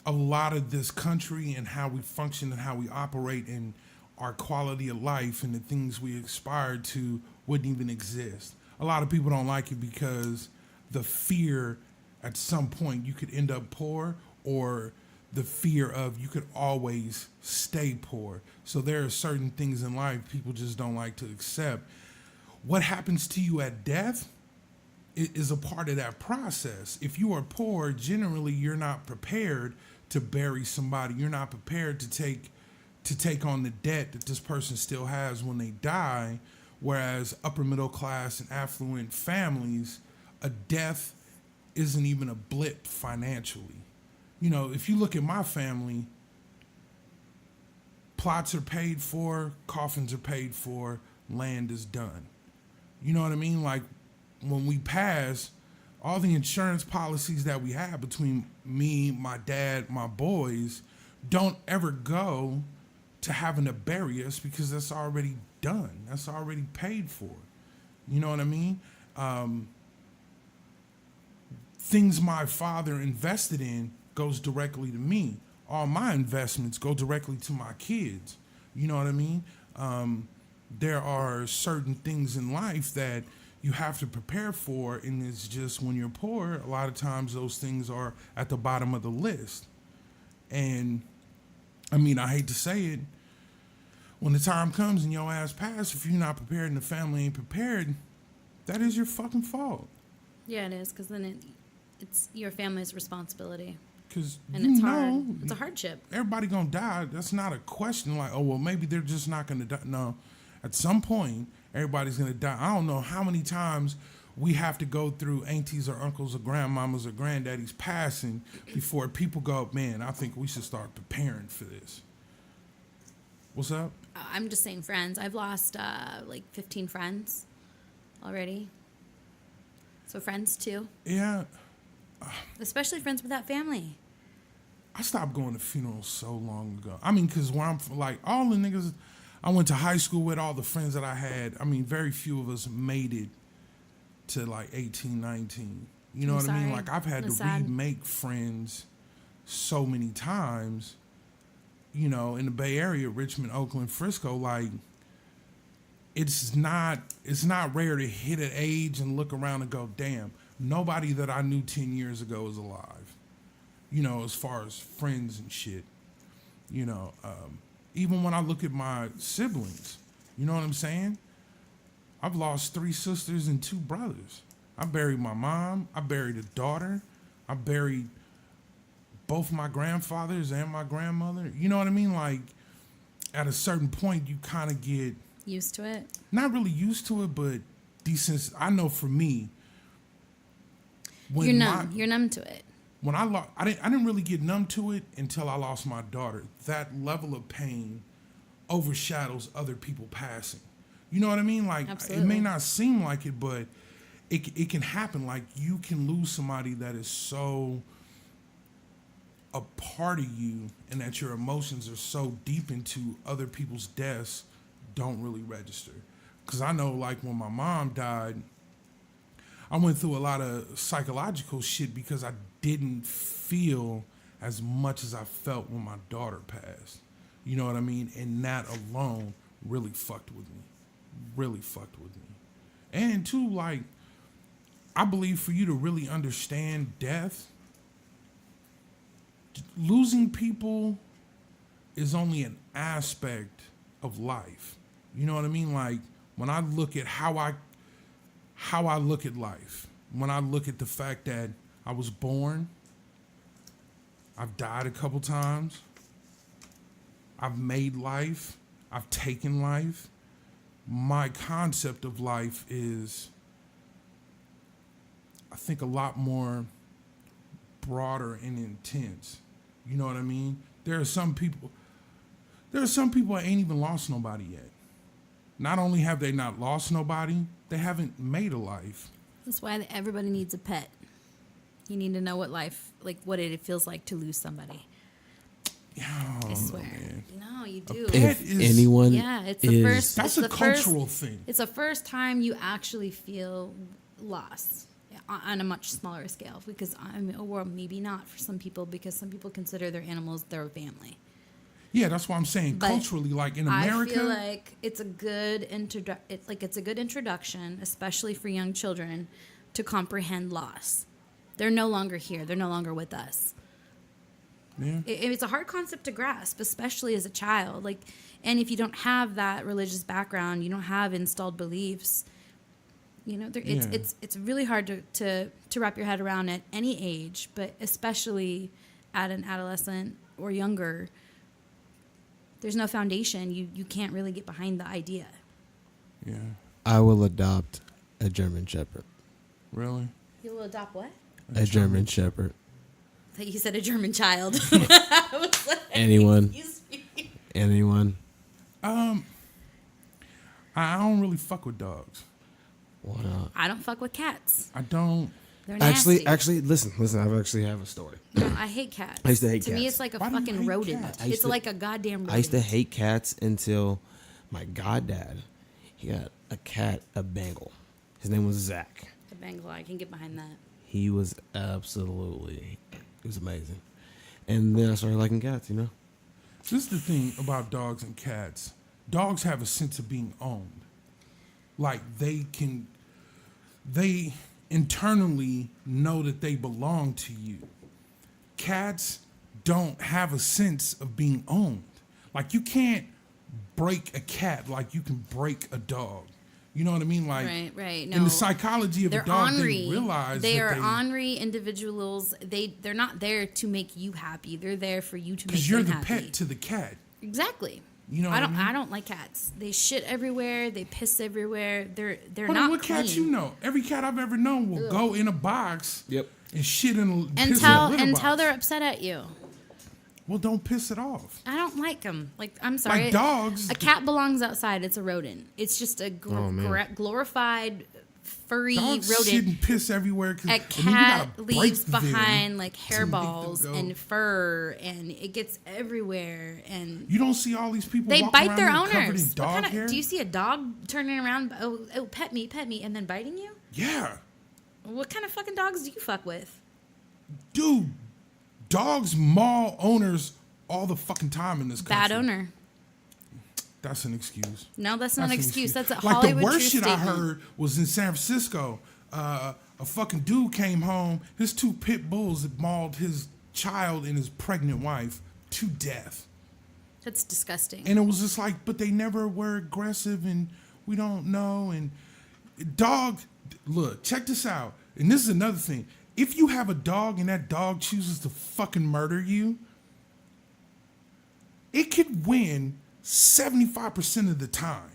a lot of this country and how we function and how we operate and our quality of life and the things we aspire to wouldn't even exist. A lot of people don't like it because the fear at some point you could end up poor, or the fear of you could always stay poor. So there are certain things in life people just don't like to accept. What happens to you at death is a part of that process. If you are poor, generally you're not prepared to bury somebody. You're not prepared to take on the debt that this person still has when they die. Whereas upper middle class and affluent families, a death isn't even a blip financially. If you look at my family, plots are paid for, coffins are paid for, land is done. You know what I mean? Like when we pass, all the insurance policies that we have between me, my dad, my boys, don't ever go to having to bury us because that's already done. That's already paid for. You know what I mean? Things my father invested in goes directly to me. All my investments go directly to my kids. You know what I mean? There are certain things in life that you have to prepare for, and it's just when you're poor, a lot of times those things are at the bottom of the list. And I mean, I hate to say it, when the time comes and your ass pass, if you're not prepared and the family ain't prepared, that is your fucking fault. Yeah, it is, because then it's your family's responsibility. Because And it's hard. It's a hardship. Everybody gonna die. That's not a question like, oh, well, maybe they're just not gonna die. No, at some point, everybody's gonna die. I don't know how many times we have to go through aunties or uncles or grandmamas or granddaddies passing before people go, man, I think we should start preparing for this. What's up? I'm just saying friends. I've lost like 15 friends already. So friends too. Yeah, Especially friends with that family. I stopped going to funerals so long ago. I mean, because where I'm from, like, all the niggas I went to high school with, all the friends that I had, I mean, very few of us made it to like 18, 19. You know I'm what I mean? sorry. Like, I've had That's to sad. remake friends so many times, in the Bay Area, Richmond, Oakland, Frisco. Like, it's not rare to hit an age and look around and go, damn, nobody that I knew 10 years ago is alive. As far as friends and shit. Even when I look at my siblings, you know what I'm saying? I've lost 3 sisters and 2 brothers. I buried my mom. I buried a daughter. I buried both my grandfathers and my grandmother. You know what I mean? Like, at a certain point, you kind of get Used to it. not really used to it, but decent. I know for me, when You're numb. You're numb to it. when I didn't really get numb to it until I lost my daughter. That level of pain overshadows other people passing. You know what I mean? Like, Absolutely. it may not seem like it, but it can happen. Like, you can lose somebody that is so a part of you, and that your emotions are so deep into other people's deaths don't really register. Because I know, like, when my mom died, I went through a lot of psychological shit because I didn't feel as much as I felt when my daughter passed. You know what I mean? And that alone really fucked with me. Really fucked with me. And too, like, I believe for you to really understand death, losing people is only an aspect of life. You know what I mean? Like, when I look at how I look at life, when I look at the fact that I was born, I've died a couple times, I've made life, I've taken life. My concept of life is, I think, a lot more broader and intense. You know what I mean? There are some people that ain't even lost nobody yet. Not only have they not lost nobody, they haven't made a life. That's why everybody needs a pet. You need to know what it feels like to lose somebody. I swear. Man. No, you do. Pet If is, anyone Yeah, it's the first. that's it's a the cultural first, thing. It's the first time you actually feel loss on a much smaller scale. Because or maybe not for some people, because some people consider their animals their family. Yeah, that's what I'm saying. But Culturally, like in America, I feel like it's a good introduction, especially for young children, to comprehend loss. They're no longer here. They're no longer with us. yeah. It's a hard concept to grasp, especially as a child. Like, and if you don't have that religious background, you don't have installed beliefs. You know, it's really hard to wrap your head around at any age, but especially at an adolescent or younger. There's no foundation. You can't really get behind the idea. Yeah. I will adopt a German Shepherd. Really? You will adopt what? A German Shepherd. I thought you said a German child. I was like, Anyone. excuse me. Anyone. I don't really fuck with dogs. Why not? I don't fuck with cats. I don't. They're nasty. Actually, listen. I actually have a story. No, I hate cats. I used to hate To me, cats. it's like a Why do you fucking hate rodent. cats? I used It's to- like a goddamn rodent. I used to hate cats until my goddad, he got a cat, a Bengal. His name was Zach. The Bengal, I can get behind that. He was it was amazing. And then I started liking cats, you know? This is the thing about dogs and cats. Dogs have a sense of being owned. Like, they internally know that they belong to you. Cats don't have a sense of being owned. Like, you can't break a cat like you can break a dog. You know what I mean? Like, Right. No. in the psychology of They're a dog, ornery. they realize they that are ornery individuals. They're not there to make you happy. They're there for you to make because you're them the happy. pet to the cat. Exactly. You know what I mean? I don't like cats. They shit everywhere. They piss everywhere. They're Hold not on, what clean. cats you know? Every cat I've ever known will go in a box. Yep. And shit in a piss Until in a litter box. they're upset at you. Well, don't piss it off. I don't like them. Like, I'm sorry. Like dogs. A cat belongs outside. It's a rodent. It's just a glorified furry Dogs rodent. shit and piss everywhere. A cat leaves behind like hairballs and fur, and it gets everywhere. And You don't see all these people. they walking bite around their here covered in owners. dog hair? Do you see a dog turning around? Oh, pet me, and then biting you? Yeah, What kind of fucking dogs do you fuck with? dude. Dogs maul owners all the fucking time in this country. Bad owner. That's an excuse. No, that's not an excuse. That's a like Hollywood the worst true shit statement. I heard was in San Francisco. A fucking dude came home. His 2 pit bulls had mauled his child and his pregnant wife to death. That's disgusting. And it was just like, but they never were aggressive, and we don't know. And Look, check this out. And this is another thing. If you have a dog and that dog chooses to fucking murder you, it could win 75% of the time.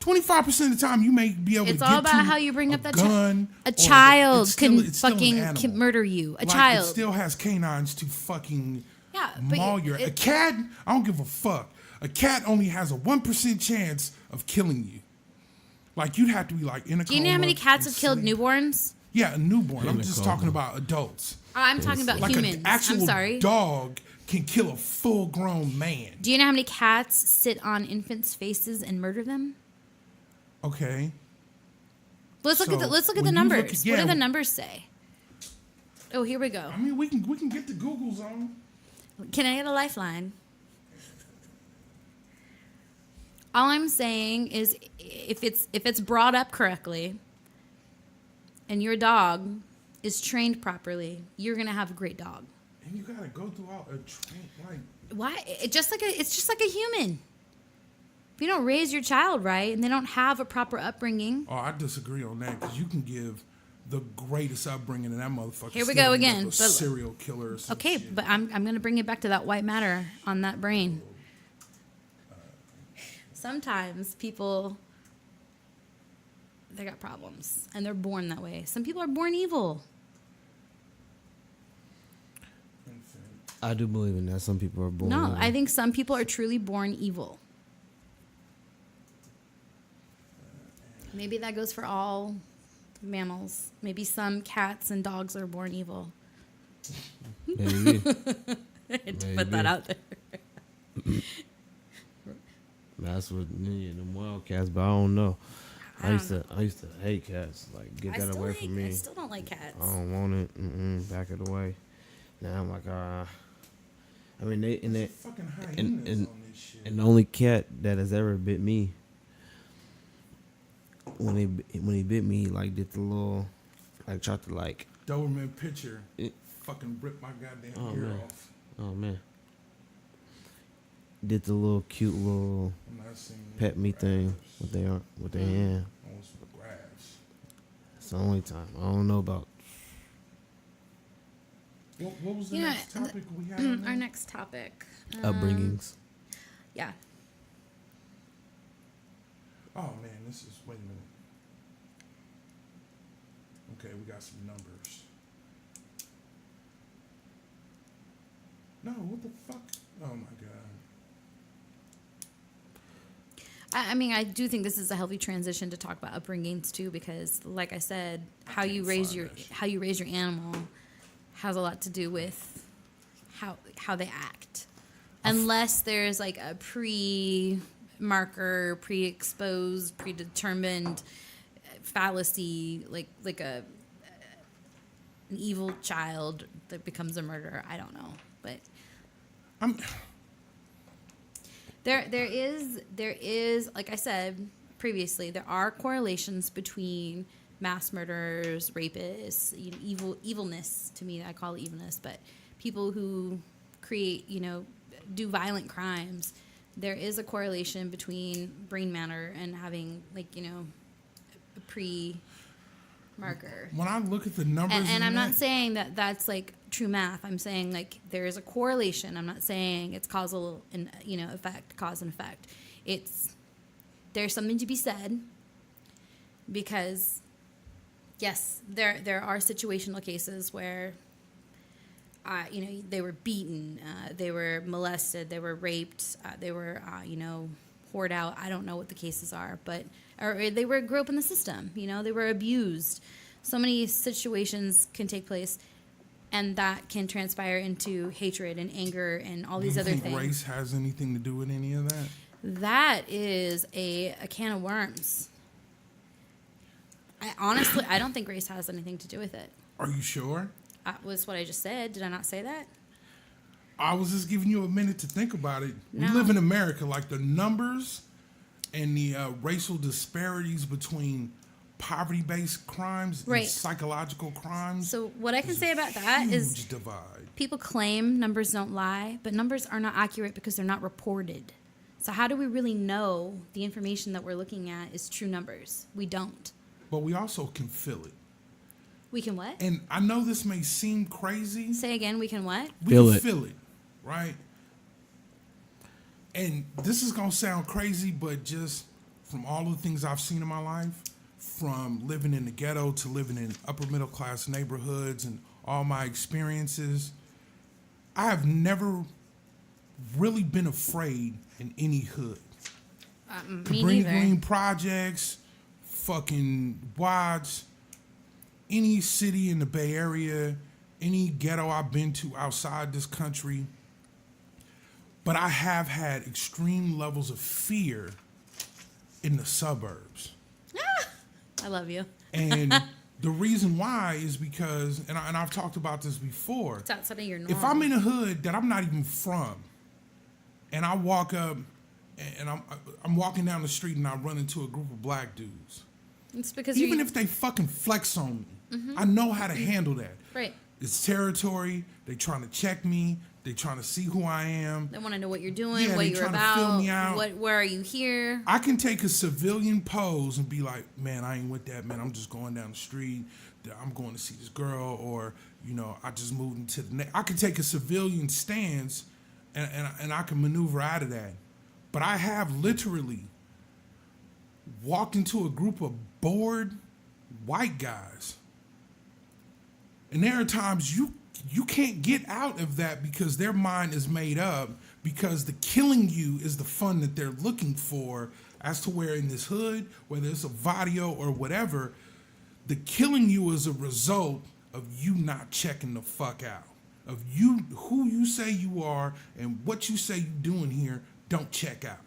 25% of the time, you may be able to It's get all about to how you bring up that gun. a child it's still can fucking murder you. A Like, child. It still has canines to fucking Yeah, but maul your. A cat, I don't give a fuck. A cat only has a 1% chance of killing you. Like, you'd have to be like in a Do you know how many cats have killed newborns? Yeah, a newborn. I'm just talking about adults. I'm talking about Like humans. an actual I'm sorry. dog can kill a full-grown man. Do you know how many cats sit on infants' faces and murder them? Okay. Let's look at the So, let's look at when the you look numbers. at- yeah, What do the numbers say? Oh, here we go. I mean, we can get the Googles on. Can I get a lifeline? All I'm saying is, if it's brought up correctly, and your dog is trained properly, you're gonna have a great dog. And you gotta go through all a train, like. Why? It's just like a human. If you don't raise your child right, and they don't have a proper upbringing. Oh, I disagree on that because you can give the greatest upbringing, and that motherfucker. Here we still go end up again, a but- serial killer. Or some Okay, shit. but I'm gonna bring it back to that white matter on that brain. Sometimes people, they got problems and they're born that way. Some people are born evil. I do believe in that. Some people are born. No, I think some people are truly born evil. Maybe that goes for all mammals. Maybe some cats and dogs are born evil. Maybe. Put that out there. That's what them wild cats, but I don't know. I used to hate cats. Like, get that away from me. I still don't like cats. I don't want it. Back it away. Now I'm like, I mean, they Fucking hyenas and on this shit. and the only cat that has ever bit me, when he bit me, he like did the little, like tried to like. Doberman picture. It- Fucking ripped my goddamn Oh, ear man. off. Oh man. Did the little cute little I'm not seeing pet me thing with their hand. Almost with grabs. It's the only time. I don't know about. What was the Yeah, next topic we had? on Our there? next topic. Upbringings. Yeah. Oh man, this is. Wait a minute. Okay, we got some numbers. No, what the fuck? Oh my god. I mean, I do think this is a healthy transition to talk about upbringings too, because, like I said, how you raise your animal has a lot to do with how they act. Unless there's like a pre-marker, pre-exposed, predetermined fallacy, like an evil child that becomes a murderer. I don't know, but there is, like I said previously, there are correlations between mass murderers, rapists, evilness. To me, I call it evilness, but people who create, do violent crimes. There is a correlation between brain matter and having, like, a pre-marker. When I look at the numbers, And I'm not saying that that's like true math. I'm saying like there is a correlation. I'm not saying it's causal and effect, cause and effect. There's something to be said, because yes, there are situational cases where they were beaten, they were molested, they were raped, they were whored out. I don't know what the cases are, or they grew up in the system. They were abused. So many situations can take place, and that can transpire into hatred and anger and all these Do you other think things. race has anything to do with any of that? That is a can of worms. I don't think race has anything to do with it. Are you sure? That was what I just said. Did I not say that? I was just giving you a minute to think about it. We No. live in America. Like, the numbers and the racial disparities between poverty-based crimes Right. and psychological crimes. So what I can is say a about that is huge divide. people claim numbers don't lie, but numbers are not accurate because they're not reported. So how do we really know the information that we're looking at is true numbers? We don't. but we also can feel it. We can what? And I know this may seem crazy. Say again, we can what? We Feel can it. feel it, right? And this is going to sound crazy, but just from all the things I've seen in my life, from living in the ghetto to living in upper middle class neighborhoods and all my experiences, I have never really been afraid in any hood. Me Cabrini neither. Green Projects, fucking Watts, any city in the Bay Area, any ghetto I've been to outside this country. But I have had extreme levels of fear in the suburbs. I love you. And the reason why is because, and I've talked about this before, It's outside of your norm. if I'm in a hood that I'm not even from, and I walk up, and I'm walking down the street and I run into a group of black dudes, It's because even you're, if they fucking flex on me, I know how to handle that. right. It's territory. They trying to check me. They trying to see who I am. They want to know what you're doing, Yeah, what they you're trying to fill about, me out. where are you here? I can take a civilian pose and be like, man, I ain't with that, man. I'm just going down the street. I'm going to see this girl, or, you know, I just moved into the I can take a civilian stance and I can maneuver out of that. But I have literally walked into a group of bored white guys. And there are times you can't get out of that because their mind is made up, because the killing you is the fun that they're looking for, as to where in this hood, whether it's a Vadio or whatever, the killing you is a result of you not checking the fuck out. Of you, who you say you are and what you say you doing here, don't check out.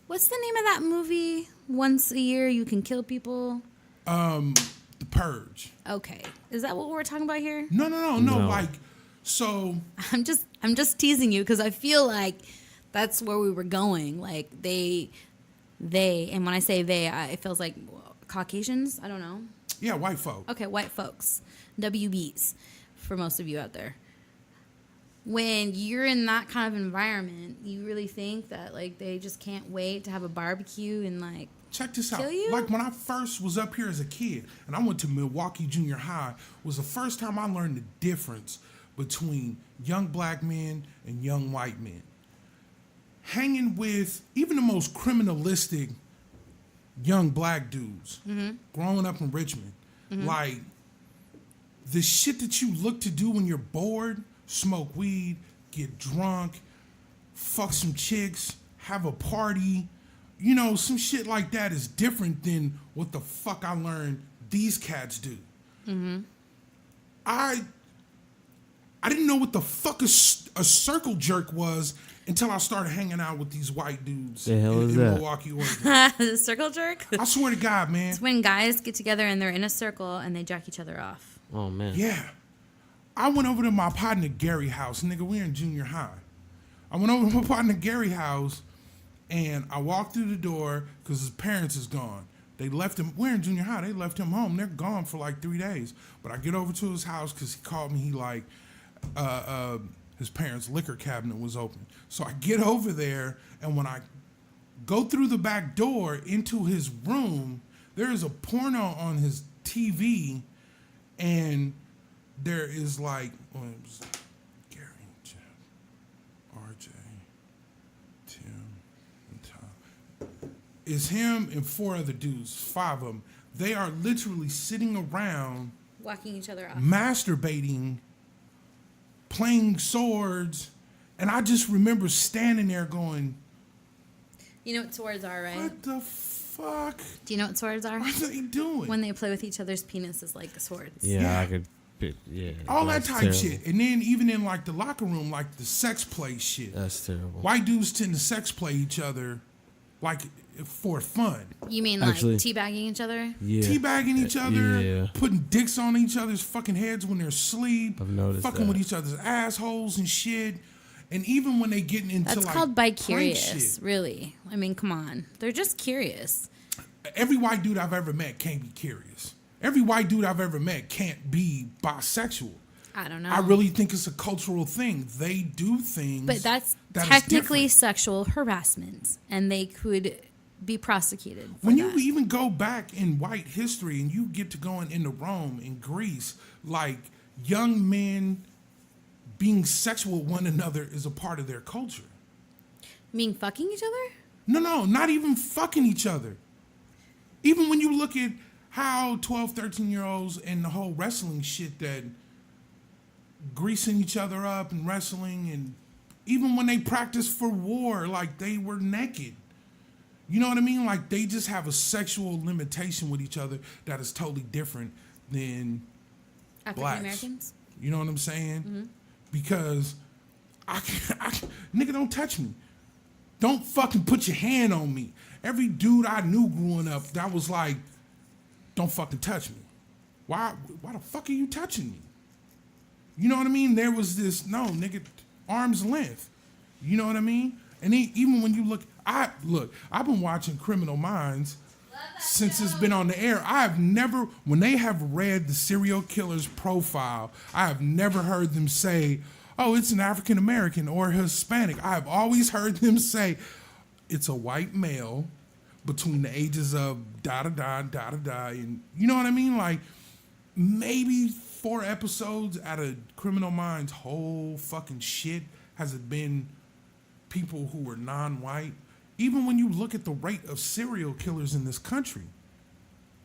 What's the name of that movie? Once a year you can kill people. The Purge. Okay, is that what we're talking about here? No. No. Like, so I'm just teasing you because I feel like that's where we were going. Like they, and when I say they, it feels like Caucasians. I don't know. yeah, white folk. Okay, white folks, WBs, for most of you out there. When you're in that kind of environment, you really think that like they just can't wait to have a barbecue and like Check this out. kill you? Like when I first was up here as a kid and I went to Milwaukee Junior High, was the first time I learned the difference between young black men and young white men. Hanging with even the most criminalistic young black dudes growing up in Richmond. Like the shit that you look to do when you're bored, smoke weed, get drunk, fuck some chicks, have a party, you know, some shit like that is different than what the fuck I learned these cats do. I didn't know what the fuck a circle jerk was until I started hanging out with these white dudes The hell in is that? Milwaukee, Oregon. the circle jerk. I swear to God, man. It's when guys get together and they're in a circle and they jack each other off. Oh man. Yeah. I went over to my partner Gary house. Nigga, we're in junior high. I went over to my partner Gary house and I walked through the door because his parents is gone. They left him, we're in junior high, they left him home. They're gone for like 3 days. But I get over to his house because he called me, he like, his parents' liquor cabinet was open. So I get over there, and when I go through the back door into his room, there is a porno on his TV, and there is like, well, it was Gary, Jeff, RJ, Tim, and Tom. It's him and 4 other dudes, 5 of them. They are literally sitting around Whacking each other off. masturbating, playing swords, and I just remember standing there going, You know what swords are, right? what the fuck Do you know what swords are? are they doing? When they play with each other's penises like swords. Yeah, Yeah. I could. Yeah. All that that's type terrible. shit. And then even in like the locker room, like the sex play shit. That's terrible. White dudes tend to sex play each other like for fun. You mean like Actually- teabagging each other? Yeah. Teabagging each other, Yeah. putting dicks on each other's fucking heads when they're asleep, I've noticed fucking that. with each other's assholes and shit. And even when they getting into That's like called prank bi-curious, shit, really. I mean, come on. They're just curious. every white dude I've ever met can't be curious. Every white dude I've ever met can't be bisexual. I don't know. I really think it's a cultural thing. They do things, But that's that is technically different. sexual harassment. And they could be prosecuted. For When that. you even go back in white history and you get to going into Rome and Greece, like young men being sexual with one another is a part of their culture. Mean fucking each other? No, not even fucking each other. Even when you look at how 12, 13-year-olds and the whole wrestling shit that greasing each other up and wrestling, and even when they practice for war, like they were naked. You know what I mean? Like they just have a sexual limitation with each other that is totally different than African blacks. Americans? You know what I'm saying? Because nigga, don't touch me. Don't fucking put your hand on me. Every dude I knew growing up, that was like, don't fucking touch me. Why the fuck are you touching me? You know what I mean? There was this, no, nigga, arm's length. You know what I mean? And even when you look, I've been watching Criminal Minds since it's been on the air. I have never, when they have read the serial killer's profile, I have never heard them say, oh, it's an African American or Hispanic. I have always heard them say, it's a white male between the ages of da-da-da, da-da-da. And you know what I mean? Like, maybe 4 episodes out of Criminal Minds' whole fucking shit has it been people who were non-white. Even when you look at the rate of serial killers in this country,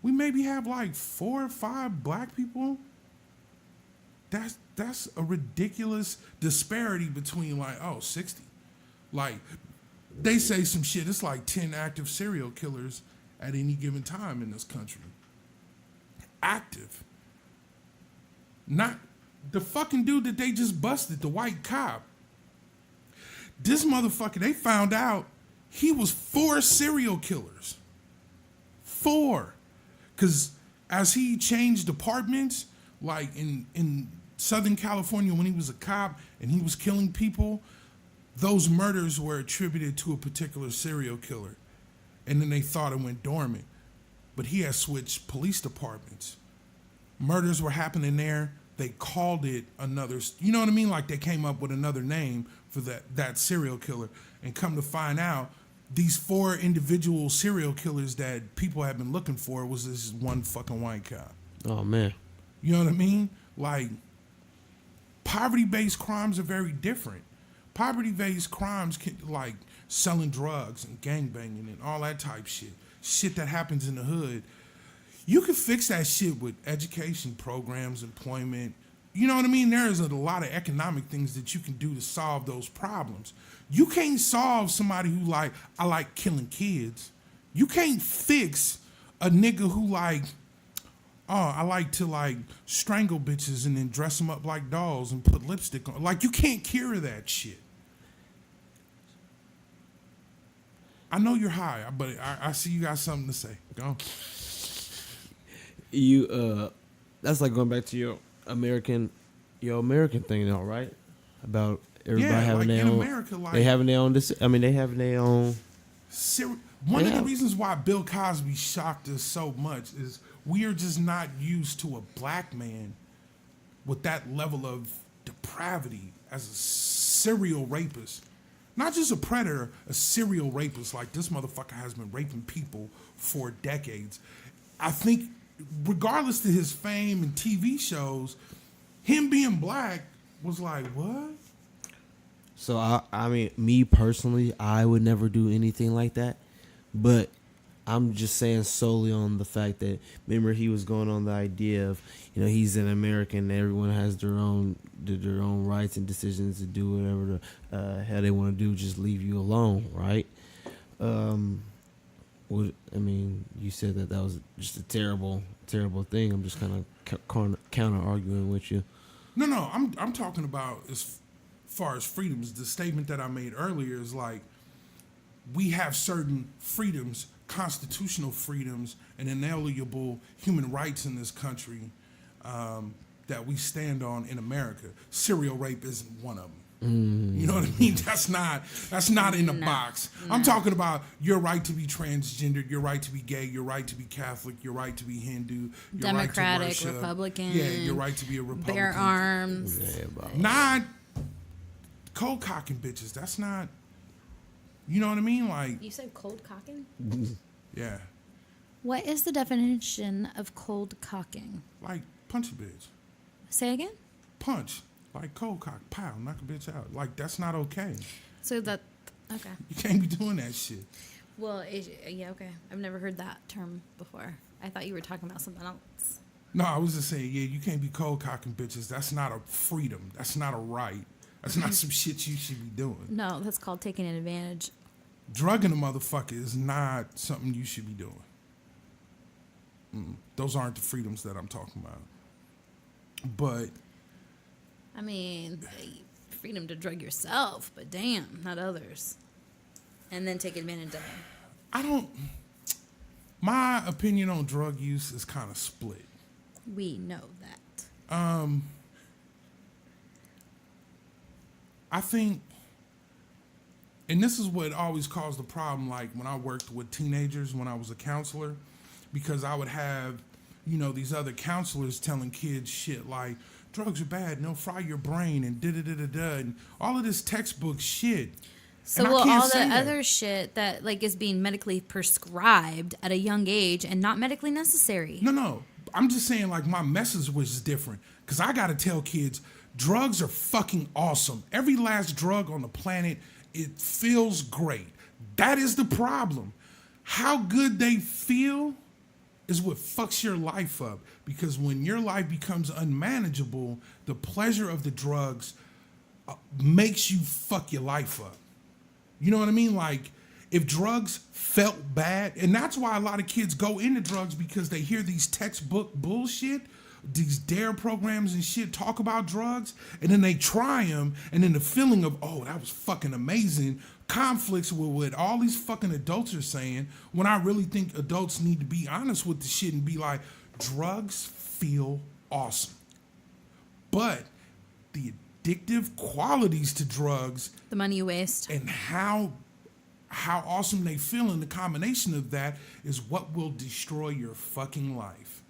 we maybe have like 4 or 5 black people. That's a ridiculous disparity between like, 60. Like, they say some shit, it's like 10 active serial killers at any given time in this country. Active. Not the fucking dude that they just busted, the white cop. This motherfucker, they found out he was 4 serial killers. 4. Because as he changed departments, like in Southern California when he was a cop and he was killing people, those murders were attributed to a particular serial killer. And then they thought it went dormant. But he had switched police departments. Murders were happening there. They called it another, you know what I mean? Like they came up with another name for that serial killer. And come to find out, these 4 individual serial killers that people have been looking for was this one fucking white cop. Oh, man. You know what I mean? Like, poverty-based crimes are very different. Poverty-based crimes can, like selling drugs and gangbanging and all that type shit. Shit that happens in the hood. You can fix that shit with education programs, employment. You know what I mean? There is a lot of economic things that you can do to solve those problems. You can't solve somebody who like, I like killing kids. You can't fix a nigga who like, oh, I like to like strangle bitches and then dress them up like dolls and put lipstick on. Like, you can't cure that shit. I know you're high, but I see you got something to say. Go. That's like going back to your American thing, though, right? About everybody having like their in own. America, like They having their own. They having their own. One of the reasons why Bill Cosby shocked us so much is we are just not used to a black man with that level of depravity as a serial rapist. Not just a predator, a serial rapist. Like, this motherfucker has been raping people for decades. I think, regardless to his fame and TV shows, him being black was like, what? So I mean, me personally, I would never do anything like that. But I'm just saying solely on the fact that, remember, he was going on the idea of, he's an American, everyone has their own rights and decisions to do whatever the hell they want to do, just leave you alone, right? You said that was just a terrible, terrible thing. I'm just kind of counter arguing with you. No, I'm talking about as far as freedoms. The statement that I made earlier is like, we have certain freedoms, constitutional freedoms, and inalienable human rights in this country that we stand on in America. Serial rape isn't one of them. You know what I mean? That's not in the box. No. I'm talking about your right to be transgendered, your right to be gay, your right to be Catholic, your right to be Hindu, your Democratic, right to worship, Republican. Yeah, your right to be a Republican. Bear arms. Not cold cocking bitches. That's not. You know what I mean? Like, You said cold cocking? yeah. What is the definition of cold cocking? Like, punch a bitch. Say again? Punch. Like, cold cock. Pow. Knock a bitch out. Like, that's not okay. So that, okay. You can't be doing that shit. Well, yeah, okay. I've never heard that term before. I thought you were talking about something else. No, I was just saying, yeah, you can't be cold cocking bitches. That's not a freedom. That's not a right. That's not some shit you should be doing. No, that's called taking advantage. Drugging a motherfucker is not something you should be doing. Those aren't the freedoms that I'm talking about. But I mean, freedom to drug yourself, but damn, not others. And then take advantage of them. My opinion on drug use is kind of split. We know that. I think, and this is what always caused the problem, like when I worked with teenagers when I was a counselor, because I would have, these other counselors telling kids shit like, drugs are bad and they'll fry your brain and da-da-da-da-da, and all of this textbook shit. So And I can't all the say that. other shit that like is being medically prescribed at a young age and not medically necessary. No. I'm just saying, like, my message was different. Because I got to tell kids, drugs are fucking awesome. Every last drug on the planet, it feels great. That is the problem. How good they feel is what fucks your life up. Because when your life becomes unmanageable, the pleasure of the drugs makes you fuck your life up. You know what I mean? Like, if drugs felt bad, and that's why a lot of kids go into drugs, because they hear these textbook bullshit, these DARE programs and shit talk about drugs, and then they try them, and then the feeling of, oh, that was fucking amazing, conflicts with what all these fucking adults are saying, when I really think adults need to be honest with the shit and be like, drugs feel awesome. But the addictive qualities to drugs, The money you waste. and how awesome they feel, and the combination of that is what will destroy your fucking life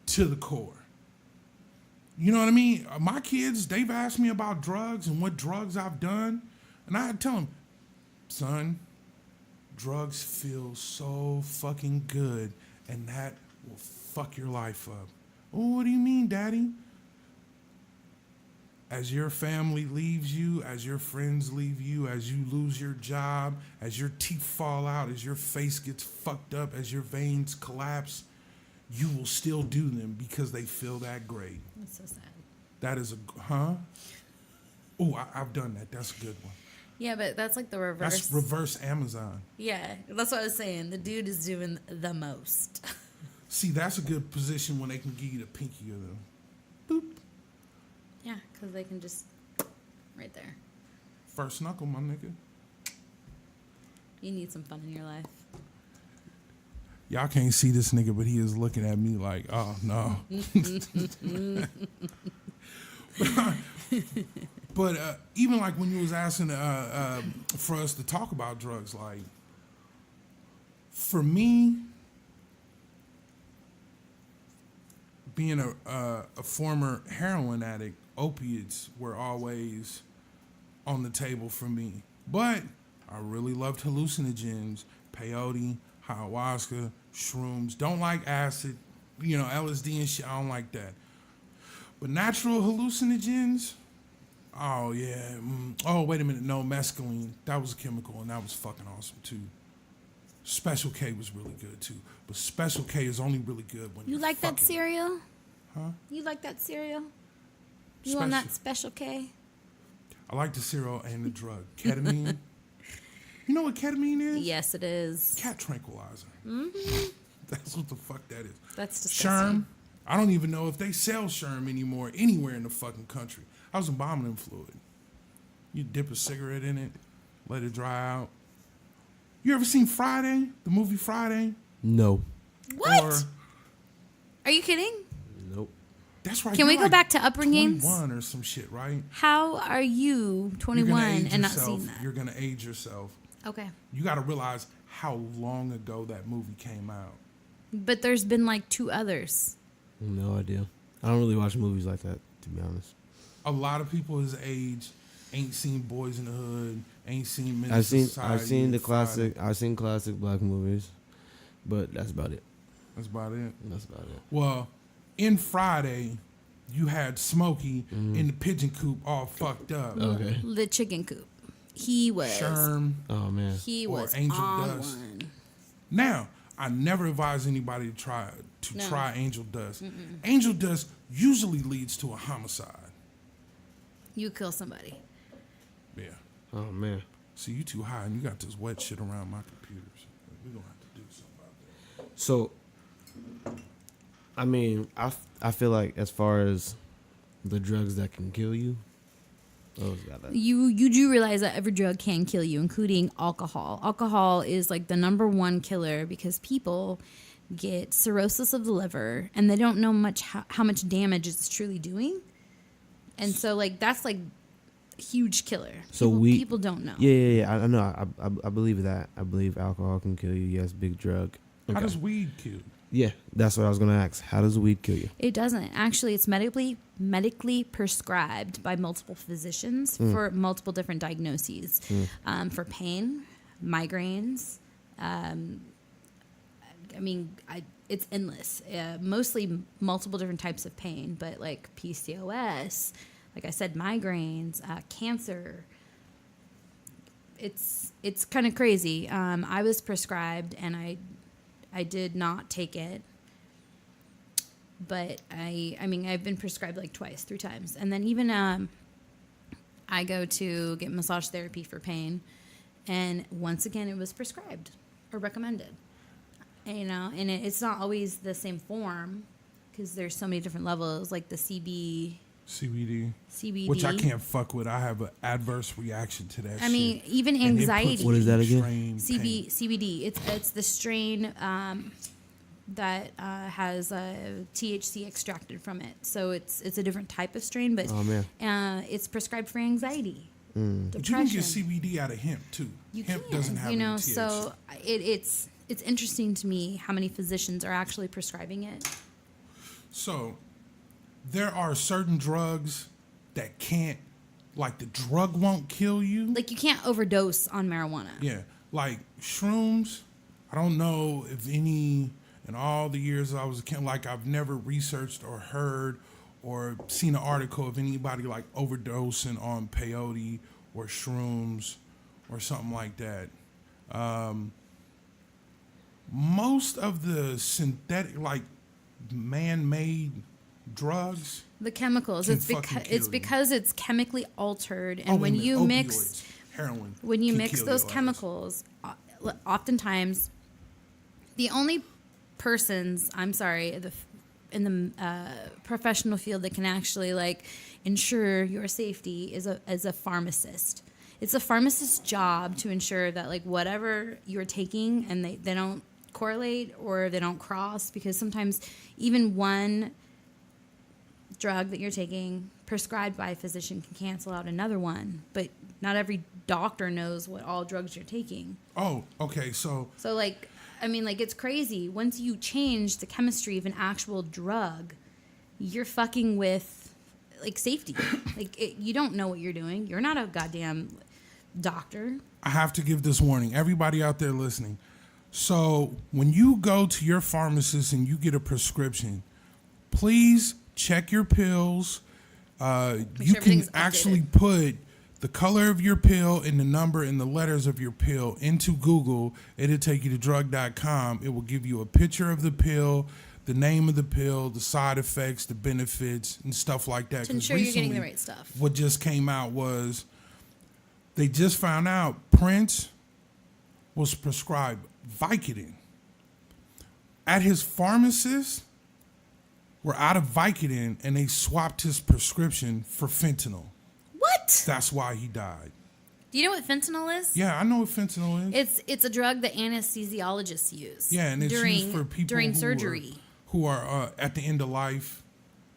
to the core. You know what I mean? My kids, they've asked me about drugs and what drugs I've done, and I tell them, son, drugs feel so fucking good, and that will fuck your life up. Oh, what do you mean, Daddy? As your family leaves you, as your friends leave you, as you lose your job, as your teeth fall out, as your face gets fucked up, as your veins collapse, you will still do them because they feel that great. That's so sad. That is huh? Oh, I've done that. That's a good one. Yeah, but that's like the reverse. That's reverse Amazon. Yeah, that's what I was saying. The dude is doing the most. See, that's a good position when they can give you the pinky or the boop. Yeah, because they can just right there. First knuckle, my nigga. You need some fun in your life. Y'all can't see this nigga, but he is looking at me like, oh, no. But even like when you was asking for us to talk about drugs, like, for me, being a former heroin addict, opiates were always on the table for me. But I really loved hallucinogens, peyote, ayahuasca, shrooms. Don't like acid, LSD and shit. I don't like that. But natural hallucinogens, oh yeah. Oh, wait a minute. No, mescaline. That was a chemical, and that was fucking awesome too. Special K was really good too. But Special K is only really good when You you're like that fucking- cereal? Huh? You like that cereal? You on that Special K? I like the cereal and the drug. Ketamine. You know what ketamine is? Yes, it is. Cat tranquilizer. Mm-hmm. That's what the fuck that is. That's disgusting. Sherm. I don't even know if they sell Sherm anymore anywhere in the fucking country. I was embalming fluid. You dip a cigarette in it, let it dry out. You ever seen Friday? The movie Friday? No. What? Or, Are you kidding? Nope. that's right. Can we you're go like back to upbringings? 21 or some shit, right? How are you You're 21 gonna age and not yourself. seeing that? You're gonna age yourself. Okay. You got to realize how long ago that movie came out. But there's been like 2 others. No idea. I don't really watch movies like that, to be honest. A lot of people his age ain't seen Boys in the Hood, ain't seen Men's I've seen Society. the classic. I've seen classic black movies, but that's about it. That's about it. That's about it. Well, in Friday, you had Smokey in the pigeon coop all fucked up. Okay. The chicken coop. He was. Sherm. Oh man. He or was Angel on Dust. one. Now, I never advise anybody to No. try Angel Dust. Angel Dust usually leads to a homicide. You kill somebody. Yeah. Oh man. See, you too high and you got this wet shit around my computers. We're going to have to do something about that. So, I mean, I feel like as far as the drugs that can kill you, those got You do realize that every drug can kill you, including alcohol. Alcohol is like the number one killer because people get cirrhosis of the liver and they don't know how much damage it's truly doing. And so like that's like a huge killer. So people don't know. Yeah. I know. I believe that. I believe alcohol can kill you. Yes, big drug. How Okay. does weed kill you? Yeah, that's what I was gonna ask. How does weed kill you? It doesn't. Actually, it's medically prescribed by multiple physicians for multiple different diagnoses. For pain, migraines. It's endless. Mostly multiple different types of pain, but like PCOS, like I said, migraines, cancer. It's kind of crazy. I was prescribed, and I did not take it, but I've been prescribed like 3 times. And then even I go to get massage therapy for pain, and once again, it was prescribed or recommended. And it's not always the same form because there's so many different levels, like the CBD. CBD. Which I can't fuck with. I have an adverse reaction to that shit. I mean, even And it puts anxiety. What is that again? extreme pain. CBD. It's the strain that has THC extracted from it. So it's a different type of strain, but Oh, man. it's prescribed for anxiety, But you depression. can get CBD out of hemp too. Hemp doesn't have any THC. So it's interesting to me how many physicians are actually prescribing it. So there are certain drugs that can't, like the drug won't kill you. Like you can't overdose on marijuana. Yeah, like shrooms. I don't know if any, in all the years I was a kid, like I've never researched or heard or seen an article of anybody like overdosing on peyote or shrooms or something like that. Most of the synthetic, like man-made drugs. The chemicals. Can It's fucking kill you. because it's chemically altered, and Oh, when wait a you minute, mix opioids, heroin. when you can mix kill those your ass. chemicals, oftentimes the only persons in the professional field that can actually like ensure your safety is a pharmacist. It's a pharmacist's job to ensure that like whatever you're taking and they don't correlate or they don't cross, because sometimes even one drug that you're taking prescribed by a physician can cancel out another one, but not every doctor knows what all drugs you're taking. Oh, okay. So like it's crazy. Once you change the chemistry of an actual drug, you're fucking with like safety. You don't know what you're doing. You're not a goddamn doctor. I have to give this warning. Everybody out there listening. So when you go to your pharmacist and you get a prescription, please check your pills. You sure can everything's actually updated. put the color of your pill and the number and the letters of your pill into Google. It'll take you to drug.com. It will give you a picture of the pill, the name of the pill, the side effects, the benefits, and stuff like that. To 'Cause ensure you're getting the recently, right stuff. What just came out was they just found out Prince was prescribed Vicodin. At his pharmacist, were out of Vicodin and they swapped his prescription for fentanyl. What? That's why he died. Do you know what fentanyl is? Yeah, I know what fentanyl is. It's a drug that anesthesiologists use. Yeah, and it's during, used for people during who surgery. who are at the end of life,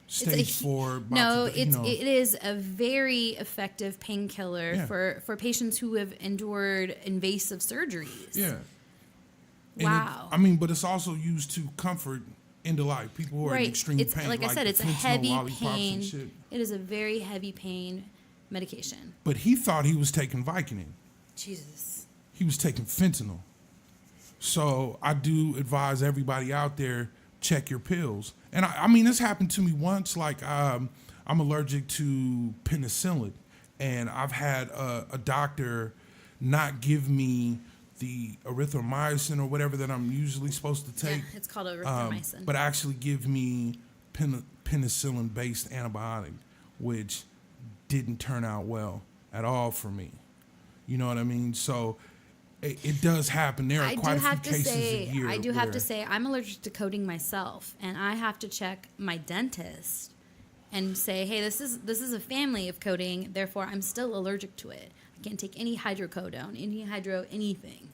stage 4. It is a very effective painkiller Yeah. for patients who have endured invasive surgeries. Yeah. And Wow. but it's also used to comfort end of life people who are in Right. extreme It's pain. like I said, the it's a fentanyl heavy lollipops and pain. shit. It is a very heavy pain medication. But he thought he was taking Vicodin. Jesus. He was taking fentanyl. So I do advise everybody out there, check your pills. And I mean, this happened to me once. Like, I'm allergic to penicillin, and I've had a doctor not give me the erythromycin or whatever that I'm usually supposed to take. Yeah, it's called erythromycin. But actually give me penicillin-based antibiotic, which didn't turn out well at all for me. You know what I mean? So it does happen. There are quite a few cases a year. I do have to say, I'm allergic to codeine myself, and I have to check my dentist and say, hey, this is a family of codeine, therefore I'm still allergic to it. I can't take any hydrocodone, anything.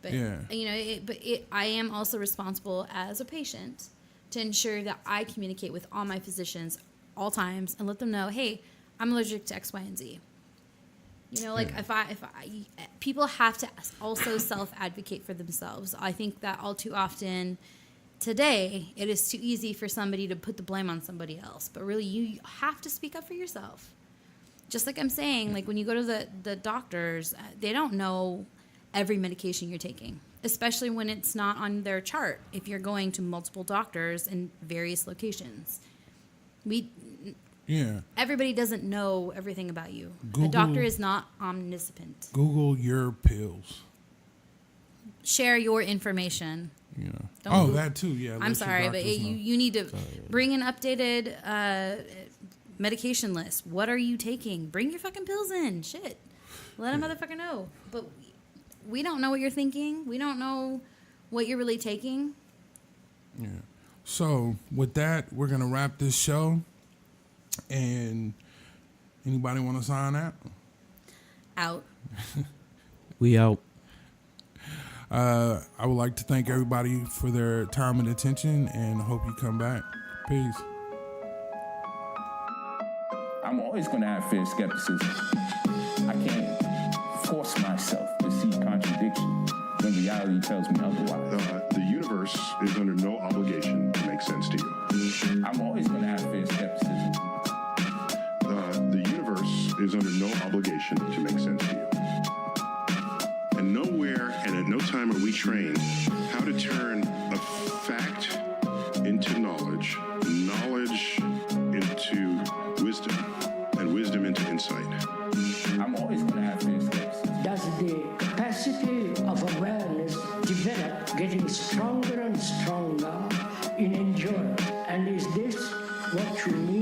But Yeah. you know, I am also responsible as a patient to ensure that I communicate with all my physicians all times and let them know, hey, I'm allergic to X, Y, and Z. You know, like if I people have to also self-advocate for themselves. I think that all too often today it is too easy for somebody to put the blame on somebody else, but really you have to speak up for yourself. Just like I'm saying, like when you go to the doctors, they don't know every medication you're taking, especially when it's not on their chart. If you're going to multiple doctors in various locations, everybody doesn't know everything about you. The doctor is not omniscient. Google your pills. Share your information. Yeah. Don't that too. Yeah. I'm let your sorry, but doctors know. you need to bring an updated medication list. What are you taking? Bring your fucking pills in. Shit. Let a motherfucker know. But we don't know what you're thinking. We don't know what you're really taking. Yeah. So with that, we're gonna wrap this show. And anybody want to sign out? Out. We out. I would like to thank everybody for their time and attention, and I hope you come back. Peace. I'm always going to have fair skepticism. I can't force myself to see contradiction when reality tells me otherwise. The universe is under no obligation to make sense to you. I'm always going to have fair skepticism. The universe is under no obligation to make sense to you. And nowhere and at no time are we trained how to turn a fact into knowledge, knowledge into wisdom, and wisdom into insight. I'm always going to have fair skepticism. Does the capacity of awareness develop, getting stronger and stronger in endurance? And is this what you mean